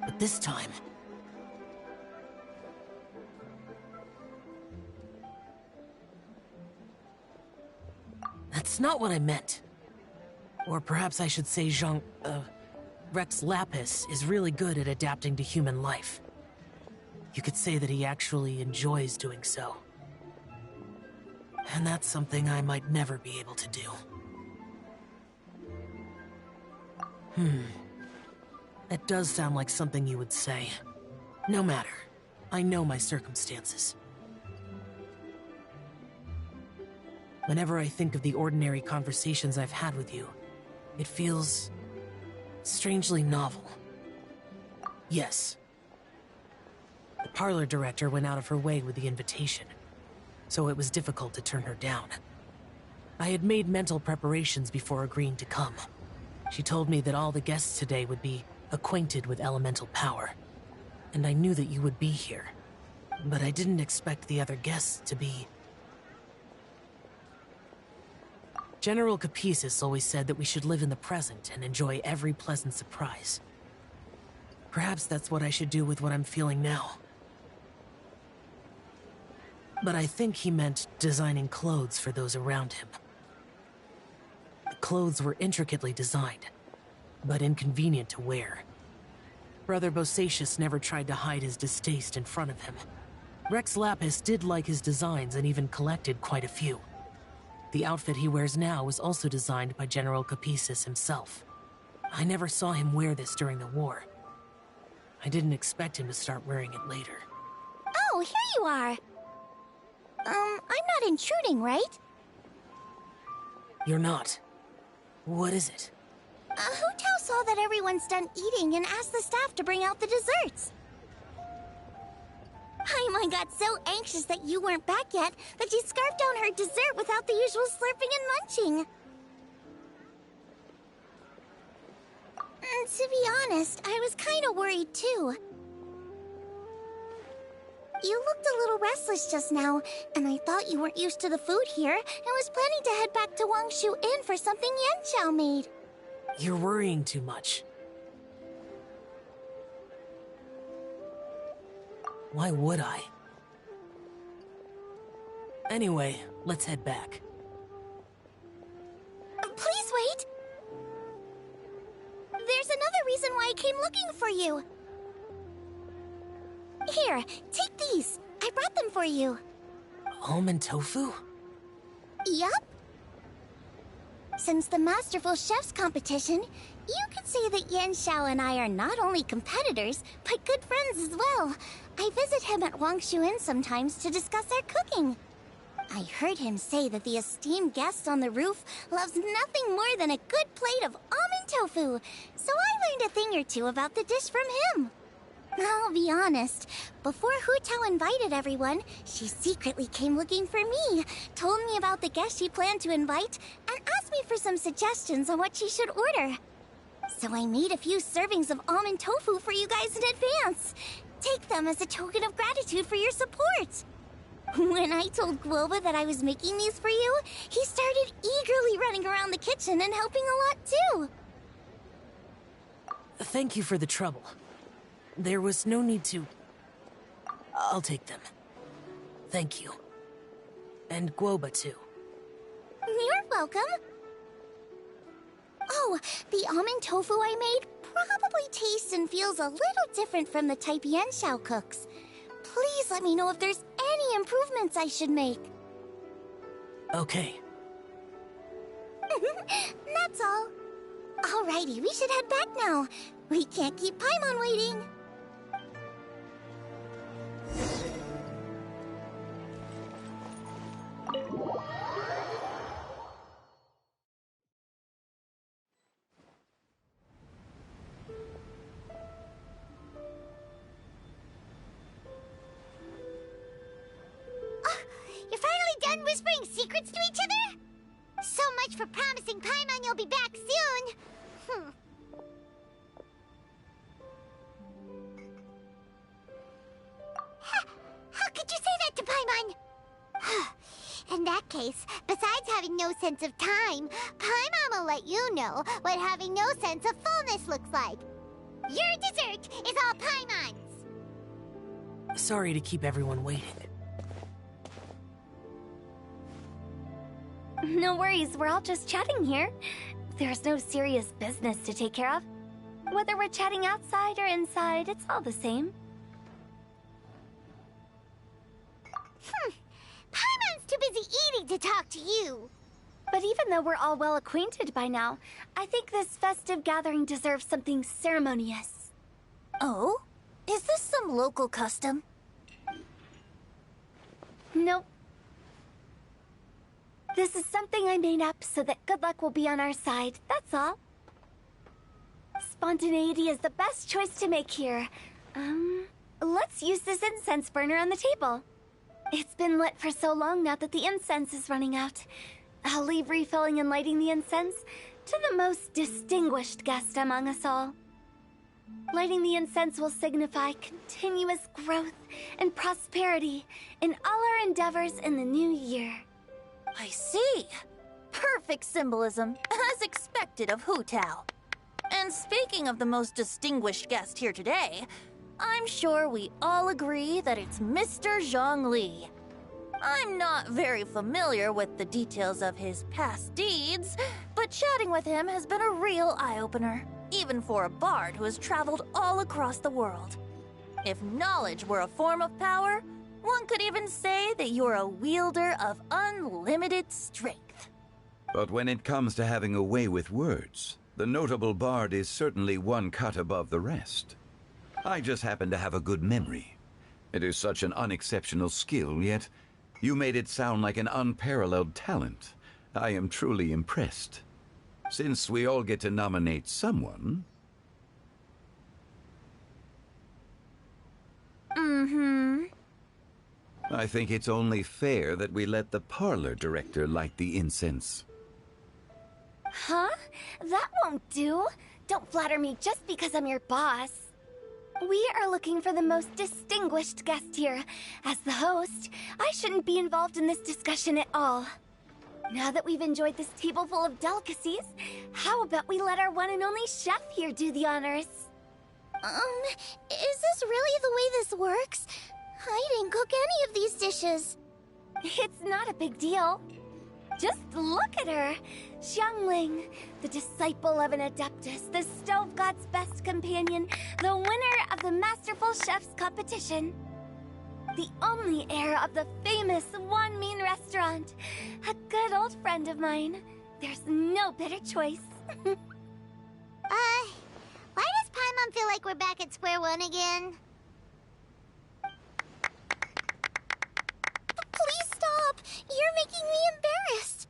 R: But this time... That's not what I meant. Or perhaps I should say Rex Lapis is really good at adapting to human life. You could say that he actually enjoys doing so. And that's something I might never be able to do. That does sound like something you would say. No matter. I know my circumstances. Whenever I think of the ordinary conversations I've had with you, it feels strangely novel. Yes. The parlor director went out of her way with the invitation, so it was difficult to turn her down. I had made mental preparations before agreeing to come. She told me that all the guests today would be acquainted with elemental power, and I knew that you would be here. But I didn't expect the other guests to be... General Capisis always said that we should live in the present and enjoy every pleasant surprise. Perhaps that's what I should do with what I'm feeling now. But I think he meant designing clothes for those around him. The clothes were intricately designed, but inconvenient to wear. Brother Bosacius never tried to hide his distaste in front of him. Rex Lapis did like his designs and even collected quite a few. The outfit he wears now was also designed by General Capisis himself. I never saw him wear this during the war. I didn't expect him to start wearing it later.
C: Oh, here you are. I'm not intruding, right?
R: You're not. What is it?
C: Hu Tao saw that everyone's done eating and asked the staff to bring out the desserts. Paimon got so anxious that you weren't back yet that she scarfed down her dessert without the usual slurping and munching. To be honest, I was kind of worried too. You looked a little restless just now, and I thought you weren't used to the food here and was planning to head back to Wangshu Inn for something Yanxiao made.
R: You're worrying too much. Why would I? Anyway, let's head back.
C: Please wait! There's another reason why I came looking for you. Here, take these. I brought them for you.
R: Almond tofu?
C: Yup. Since the Masterful Chef's competition, you could say that Yanxiao and I are not only competitors, but good friends as well. I visit him at Wangshu Inn sometimes to discuss our cooking. I heard him say that the esteemed guest on the roof loves nothing more than a good plate of almond tofu, so I learned a thing or two about the dish from him. I'll be honest, before Hu Tao invited everyone, she secretly came looking for me, told me about the guests she planned to invite, and asked me for some suggestions on what she should order. So I made a few servings of almond tofu for you guys in advance. Take them as a token of gratitude for your support. When I told Guoba that I was making these for you, he started eagerly running around the kitchen and helping a lot too.
R: Thank you for the trouble. There was no need to... I'll take them. Thank you. And Guoba too.
C: You're welcome. Oh, the almond tofu I made probably tastes and feels a little different from the type Yanxiao cooks. Please let me know if there's any improvements I should make.
R: Okay.
C: That's all. Alrighty, we should head back now. We can't keep Paimon waiting. You're finally done whispering secrets to each other? So much for promising Paimon you'll be back soon. How could you say that to Paimon? In that case, besides having no sense of time, Paimon will let you know what having no sense of fullness looks like. Your dessert is all Paimon's.
R: Sorry to keep everyone waiting.
G: No worries, we're all just chatting here. There's no serious business to take care of. Whether we're chatting outside or inside, it's all the same.
C: Paimon's too busy eating to talk to you.
G: But even though we're all well acquainted by now, I think this festive gathering deserves something ceremonious.
C: Oh? Is this some local custom?
G: Nope. This is something I made up so that good luck will be on our side, that's all. Spontaneity is the best choice to make here. Let's use this incense burner on the table. It's been lit for so long now that the incense is running out. I'll leave refilling and lighting the incense to the most distinguished guest among us all. Lighting the incense will signify continuous growth and prosperity in all our endeavors in the new year.
T: I see. Perfect symbolism, as expected of Hu Tao. And speaking of the most distinguished guest here today, I'm sure we all agree that it's Mr. Zhongli. I'm not very familiar with the details of his past deeds, but chatting with him has been a real eye-opener, even for a bard who has traveled all across the world. If knowledge were a form of power, one could even say that you're a wielder of unlimited strength.
L: But when it comes to having a way with words, the notable bard is certainly one cut above the rest. I just happen to have a good memory. It is such an unexceptional skill, yet you made it sound like an unparalleled talent. I am truly impressed. Since we all get to nominate someone... I think it's only fair that we let the parlor director light the incense.
G: Huh? That won't do. Don't flatter me just because I'm your boss. We are looking for the most distinguished guest here. As the host, I shouldn't be involved in this discussion at all. Now that we've enjoyed this table full of delicacies, how about we let our one and only chef here do the honors?
C: Is this really the way this works? I didn't cook any of these dishes.
G: It's not a big deal. Just look at her. Xiangling, the disciple of an adeptus, the stove god's best companion, the winner of the Masterful Chef's competition. The only heir of the famous One Mean restaurant. A good old friend of mine. There's no better choice.
C: Why does Paimon feel like we're back at square one again? Please stop! You're making me embarrassed!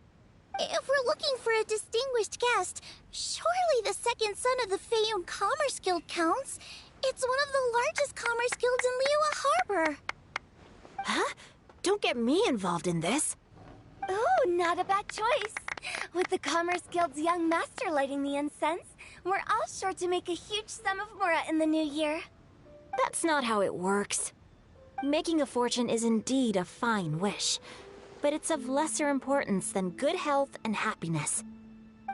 C: If we're looking for a distinguished guest, surely the second son of the Feiyun Commerce Guild counts. It's one of the largest commerce guilds in Liyue Harbor.
J: Huh? Don't get me involved in this.
G: Ooh, not a bad choice. With the Commerce Guild's young master lighting the incense, we're all sure to make a huge sum of mora in the new year.
J: That's not how it works. Making a fortune is indeed a fine wish, but it's of lesser importance than good health and happiness.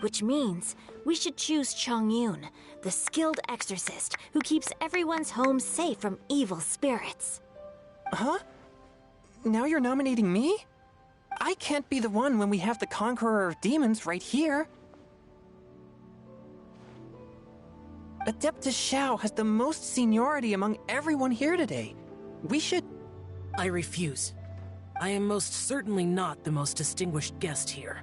J: Which means we should choose Chongyun, the skilled exorcist who keeps everyone's home safe from evil spirits.
Q: Huh? Now you're nominating me? I can't be the one when we have the Conqueror of Demons right here. Adeptus Xiao has the most seniority among everyone here today. We should...
R: I refuse. I am most certainly not the most distinguished guest here.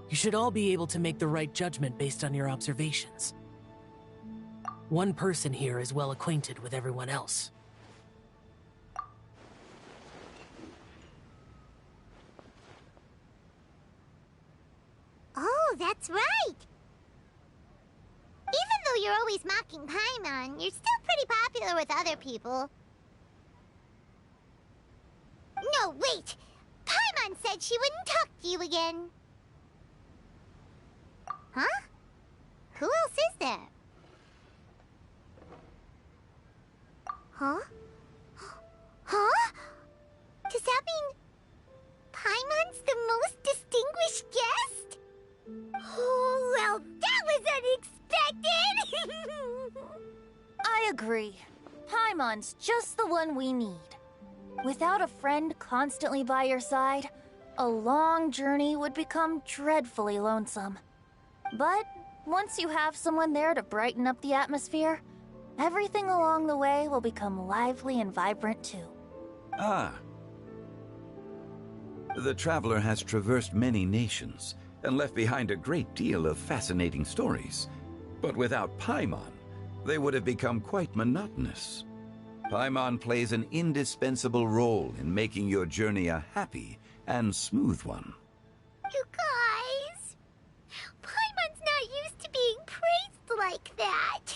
R: You should all be able to make the right judgment based on your observations. One person here is well acquainted with everyone else.
C: Oh, that's right! Even though you're always mocking Paimon, you're still pretty popular with other people. No, wait! Paimon said she wouldn't talk to you again. Huh? Who else is there? Huh? Huh? Does that mean Paimon's the most distinguished guest? Oh, well, that was unexpected!
T: I agree. Paimon's just the one we need. Without a friend constantly by your side, a long journey would become dreadfully lonesome. But once you have someone there to brighten up the atmosphere, everything along the way will become lively and vibrant too.
L: Ah. The traveler has traversed many nations and left behind a great deal of fascinating stories. But without Paimon, they would have become quite monotonous. Paimon plays an indispensable role in making your journey a happy and smooth one.
C: You guys! Paimon's not used to being praised like that.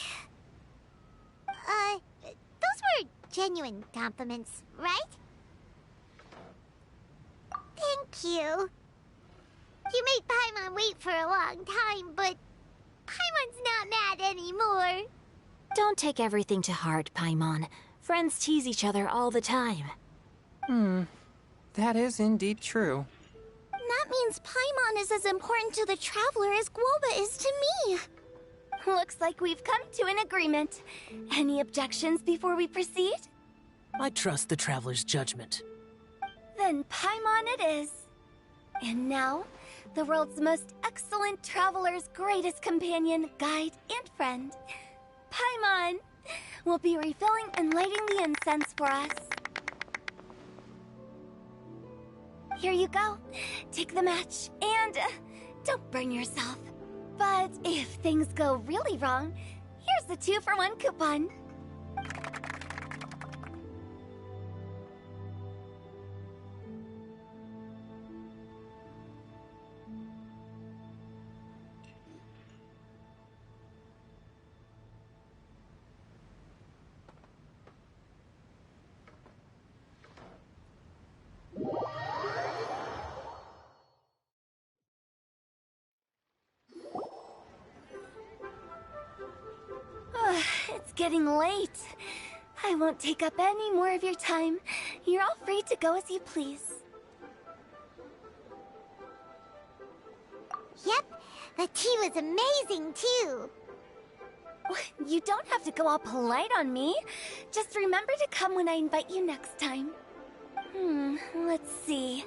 C: Those were genuine compliments, right? Thank you. You made Paimon wait for a long time, but Paimon's not mad anymore.
J: Don't take everything to heart, Paimon. Friends tease each other all the time.
Q: That is indeed true.
C: That means Paimon is as important to the traveler as Guoba is to me.
G: Looks like we've come to an agreement. Any objections before we proceed?
R: I trust the traveler's judgment.
G: Then Paimon it is. And now, the world's most excellent traveler's greatest companion, guide, and friend, Paimon, will be refilling and lighting the incense for us. Here you go. Take the match, and don't burn yourself. But if things go really wrong, here's the 2-for-1 coupon. getting late. I won't take up any more of your time. You're all free to go as you please.
C: Yep, the tea was amazing too.
G: You don't have to go all polite on me. Just remember to come when I invite you next time. Let's see.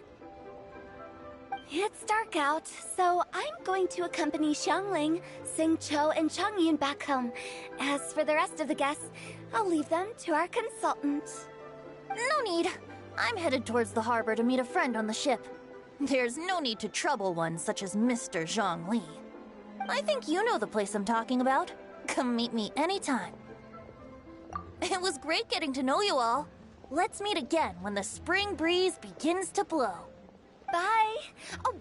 G: It's dark out, so I'm going to accompany Xiangling, Xingqiu, and Changyun back home. As for the rest of the guests, I'll leave them to our consultant.
T: No need. I'm headed towards the harbor to meet a friend on the ship. There's no need to trouble one such as Mr. Zhongli. I think you know the place I'm talking about. Come meet me anytime. It was great getting to know you all. Let's meet again when the spring breeze begins to blow.
G: Bye! Oh,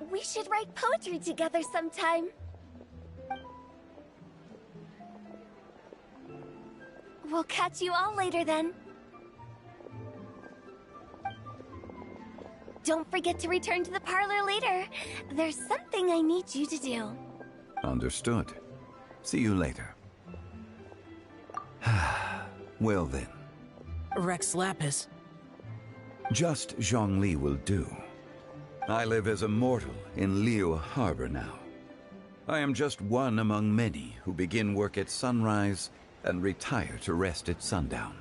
G: we should write poetry together sometime. We'll catch you all later then. Don't forget to return to the parlor later. There's something I need you to do.
L: Understood. See you later. Well then.
R: Rex Lapis.
L: Just Zhongli will do. I live as a mortal in Liu Harbor now. I am just one among many who begin work at sunrise and retire to rest at sundown.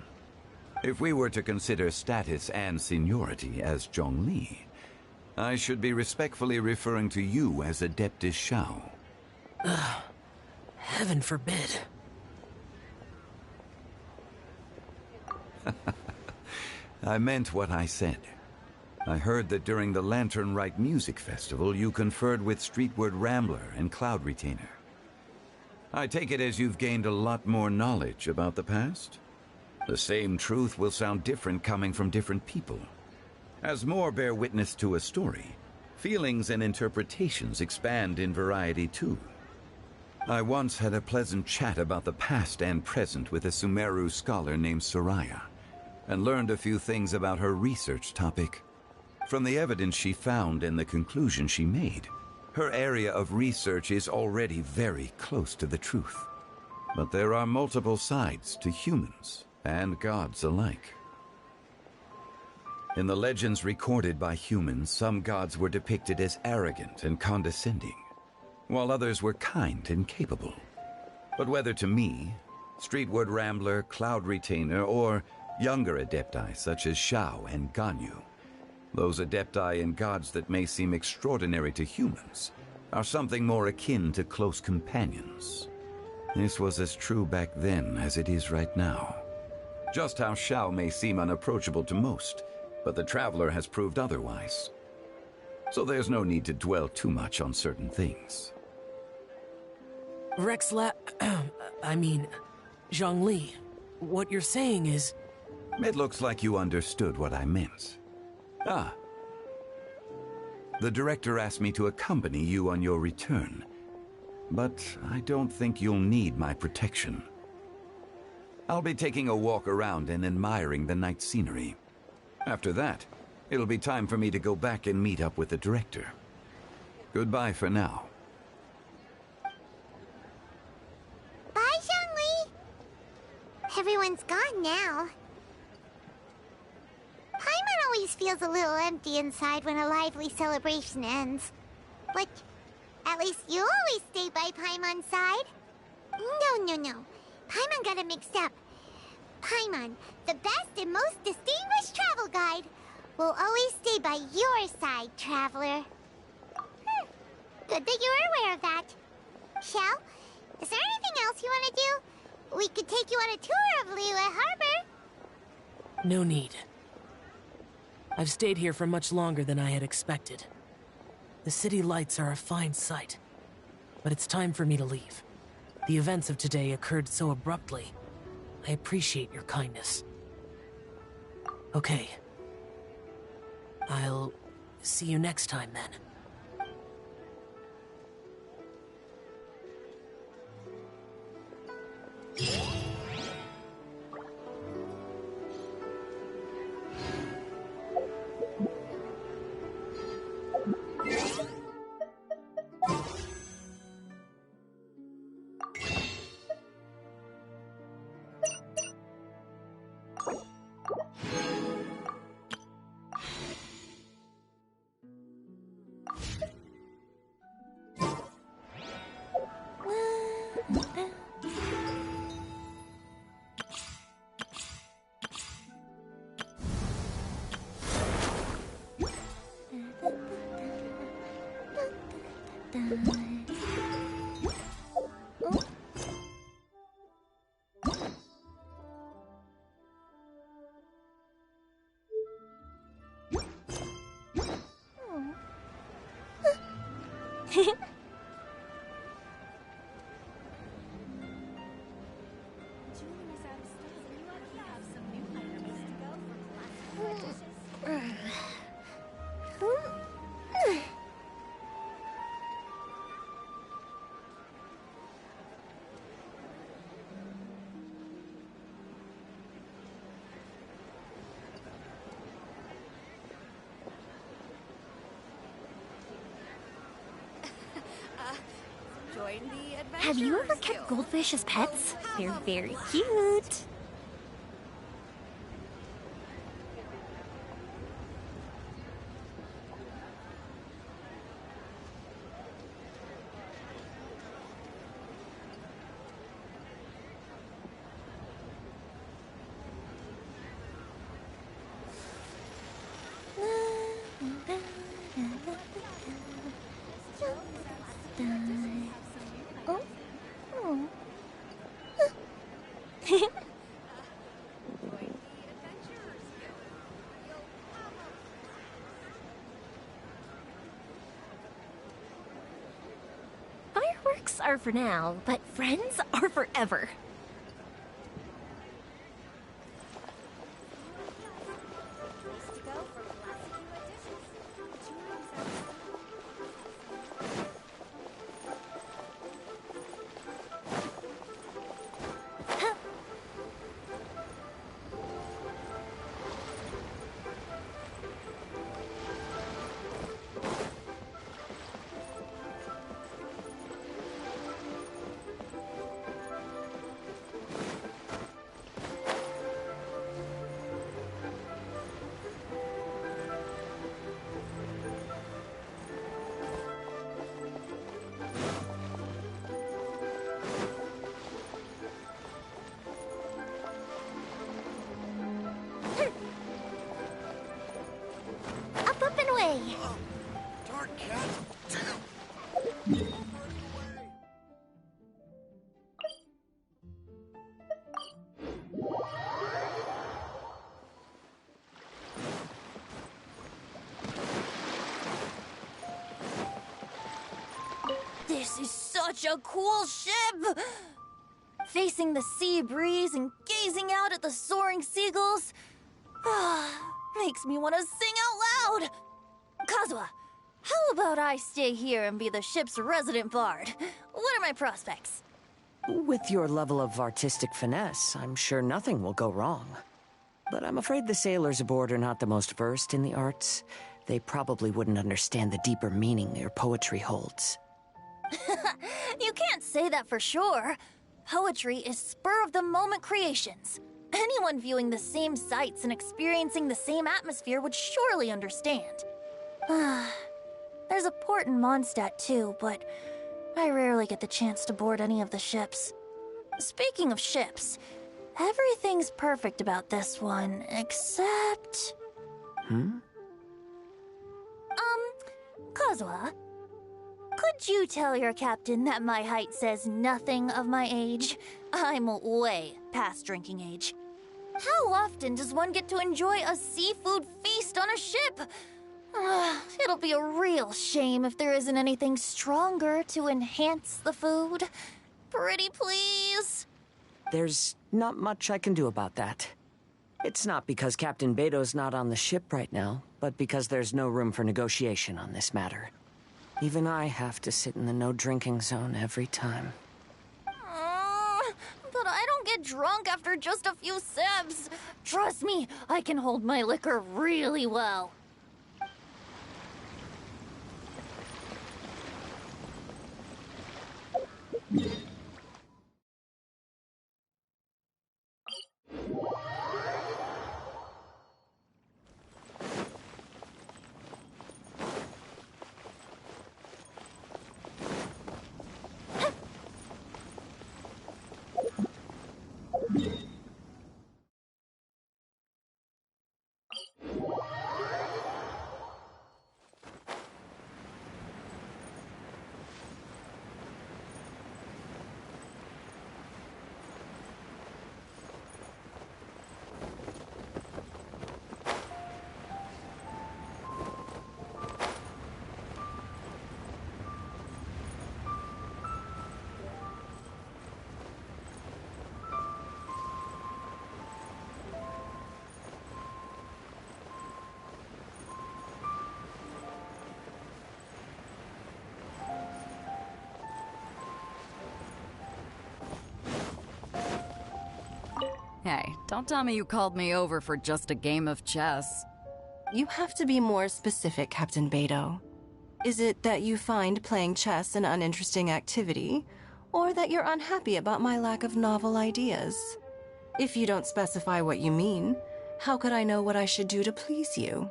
L: If we were to consider status and seniority as Zhongli, I should be respectfully referring to you as Adeptus Shao.
R: Heaven forbid.
L: I meant what I said. I heard that during the Lantern Rite Music Festival, you conferred with Streetward Rambler and Cloud Retainer. I take it as you've gained a lot more knowledge about the past? The same truth will sound different coming from different people. As more bear witness to a story, feelings and interpretations expand in variety too. I once had a pleasant chat about the past and present with a Sumeru scholar named Soraya, and learned a few things about her research topic. From the evidence she found and the conclusion she made, her area of research is already very close to the truth. But there are multiple sides to humans and gods alike. In the legends recorded by humans, some gods were depicted as arrogant and condescending, while others were kind and capable. But whether to me, Streetward Rambler, Cloud Retainer, or younger adepti such as Shao and Ganyu, those adepti and gods that may seem extraordinary to humans are something more akin to close companions. This was as true back then as it is right now. Just how Shao may seem unapproachable to most, but the Traveler has proved otherwise. So there's no need to dwell too much on certain things.
R: Zhongli, what you're saying is...
L: It looks like you understood what I meant. The director asked me to accompany you on your return, but I don't think you'll need my protection. I'll be taking a walk around and admiring the night scenery. After that, it'll be time for me to go back and meet up with the director. Goodbye for now.
C: Bye, Zhongli! Everyone's gone now. Paimon always feels a little empty inside when a lively celebration ends. But at least you always stay by Paimon's side. No. Paimon got it mixed up. Paimon, the best and most distinguished travel guide, will always stay by your side, Traveler. Good that you're aware of that. Shao, is there anything else you want to do? We could take you on a tour of Liyue Harbor.
R: No need. I've stayed here for much longer than I had expected. The city lights are a fine sight, but it's time for me to leave. The events of today occurred so abruptly. I appreciate your kindness. Okay. I'll see you next time then.
G: Have you ever kept goldfish as pets? They're very cute. Fireworks are for now, but friends are forever. Up and away!
U: Dark cat!
T: This is such a cool ship! Facing the sea breeze and gazing out at the soaring seagulls makes me want to sing out loud! Kazuha, how about I stay here and be the ship's resident bard? What are my prospects?
V: With your level of artistic finesse, I'm sure nothing will go wrong. But I'm afraid the sailors aboard are not the most versed in the arts. They probably wouldn't understand the deeper meaning your poetry holds.
T: You can't say that for sure. Poetry is spur-of-the-moment creations. Anyone viewing the same sights and experiencing the same atmosphere would surely understand. There's a port in Mondstadt too, but I rarely get the chance to board any of the ships. Speaking of ships, everything's perfect about this one, except... Kazuha, could you tell your captain that my height says nothing of my age? I'm way past drinking age. How often does one get to enjoy a seafood feast on a ship? It'll be a real shame if there isn't anything stronger to enhance the food. Pretty please?
V: There's not much I can do about that. It's not because Captain Beto's not on the ship right now, but because there's no room for negotiation on this matter. Even I have to sit in the no-drinking zone every time.
T: But I don't get drunk after just a few sips. Trust me, I can hold my liquor really well.
N: Hey, don't tell me you called me over for just a game of chess.
B: You have to be more specific, Captain Beto. Is it that you find playing chess an uninteresting activity, or that you're unhappy about my lack of novel ideas? If you don't specify what you mean, how could I know what I should do to please you?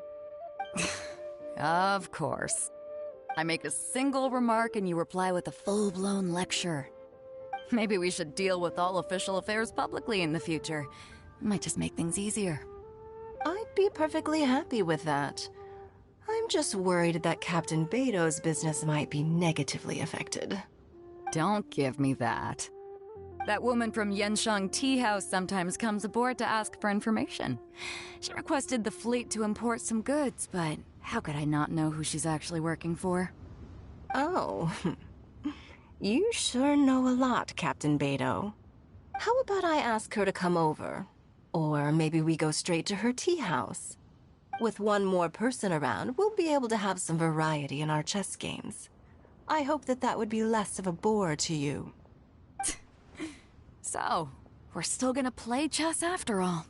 N: Of course. I make a single remark and you reply with a full-blown lecture. Maybe we should deal with all official affairs publicly in the future. Might just make things easier.
B: I'd be perfectly happy with that. I'm just worried that Captain Beto's business might be negatively affected.
N: Don't give me that. That woman from Genshin Tea House sometimes comes aboard to ask for information. She requested the fleet to import some goods, but how could I not know who she's actually working for?
B: Oh, you sure know a lot, Captain Beto. How about I ask her to come over? Or maybe we go straight to her tea house. With one more person around, we'll be able to have some variety in our chess games. I hope that would be less of a bore to you.
N: So, we're still gonna play chess after all.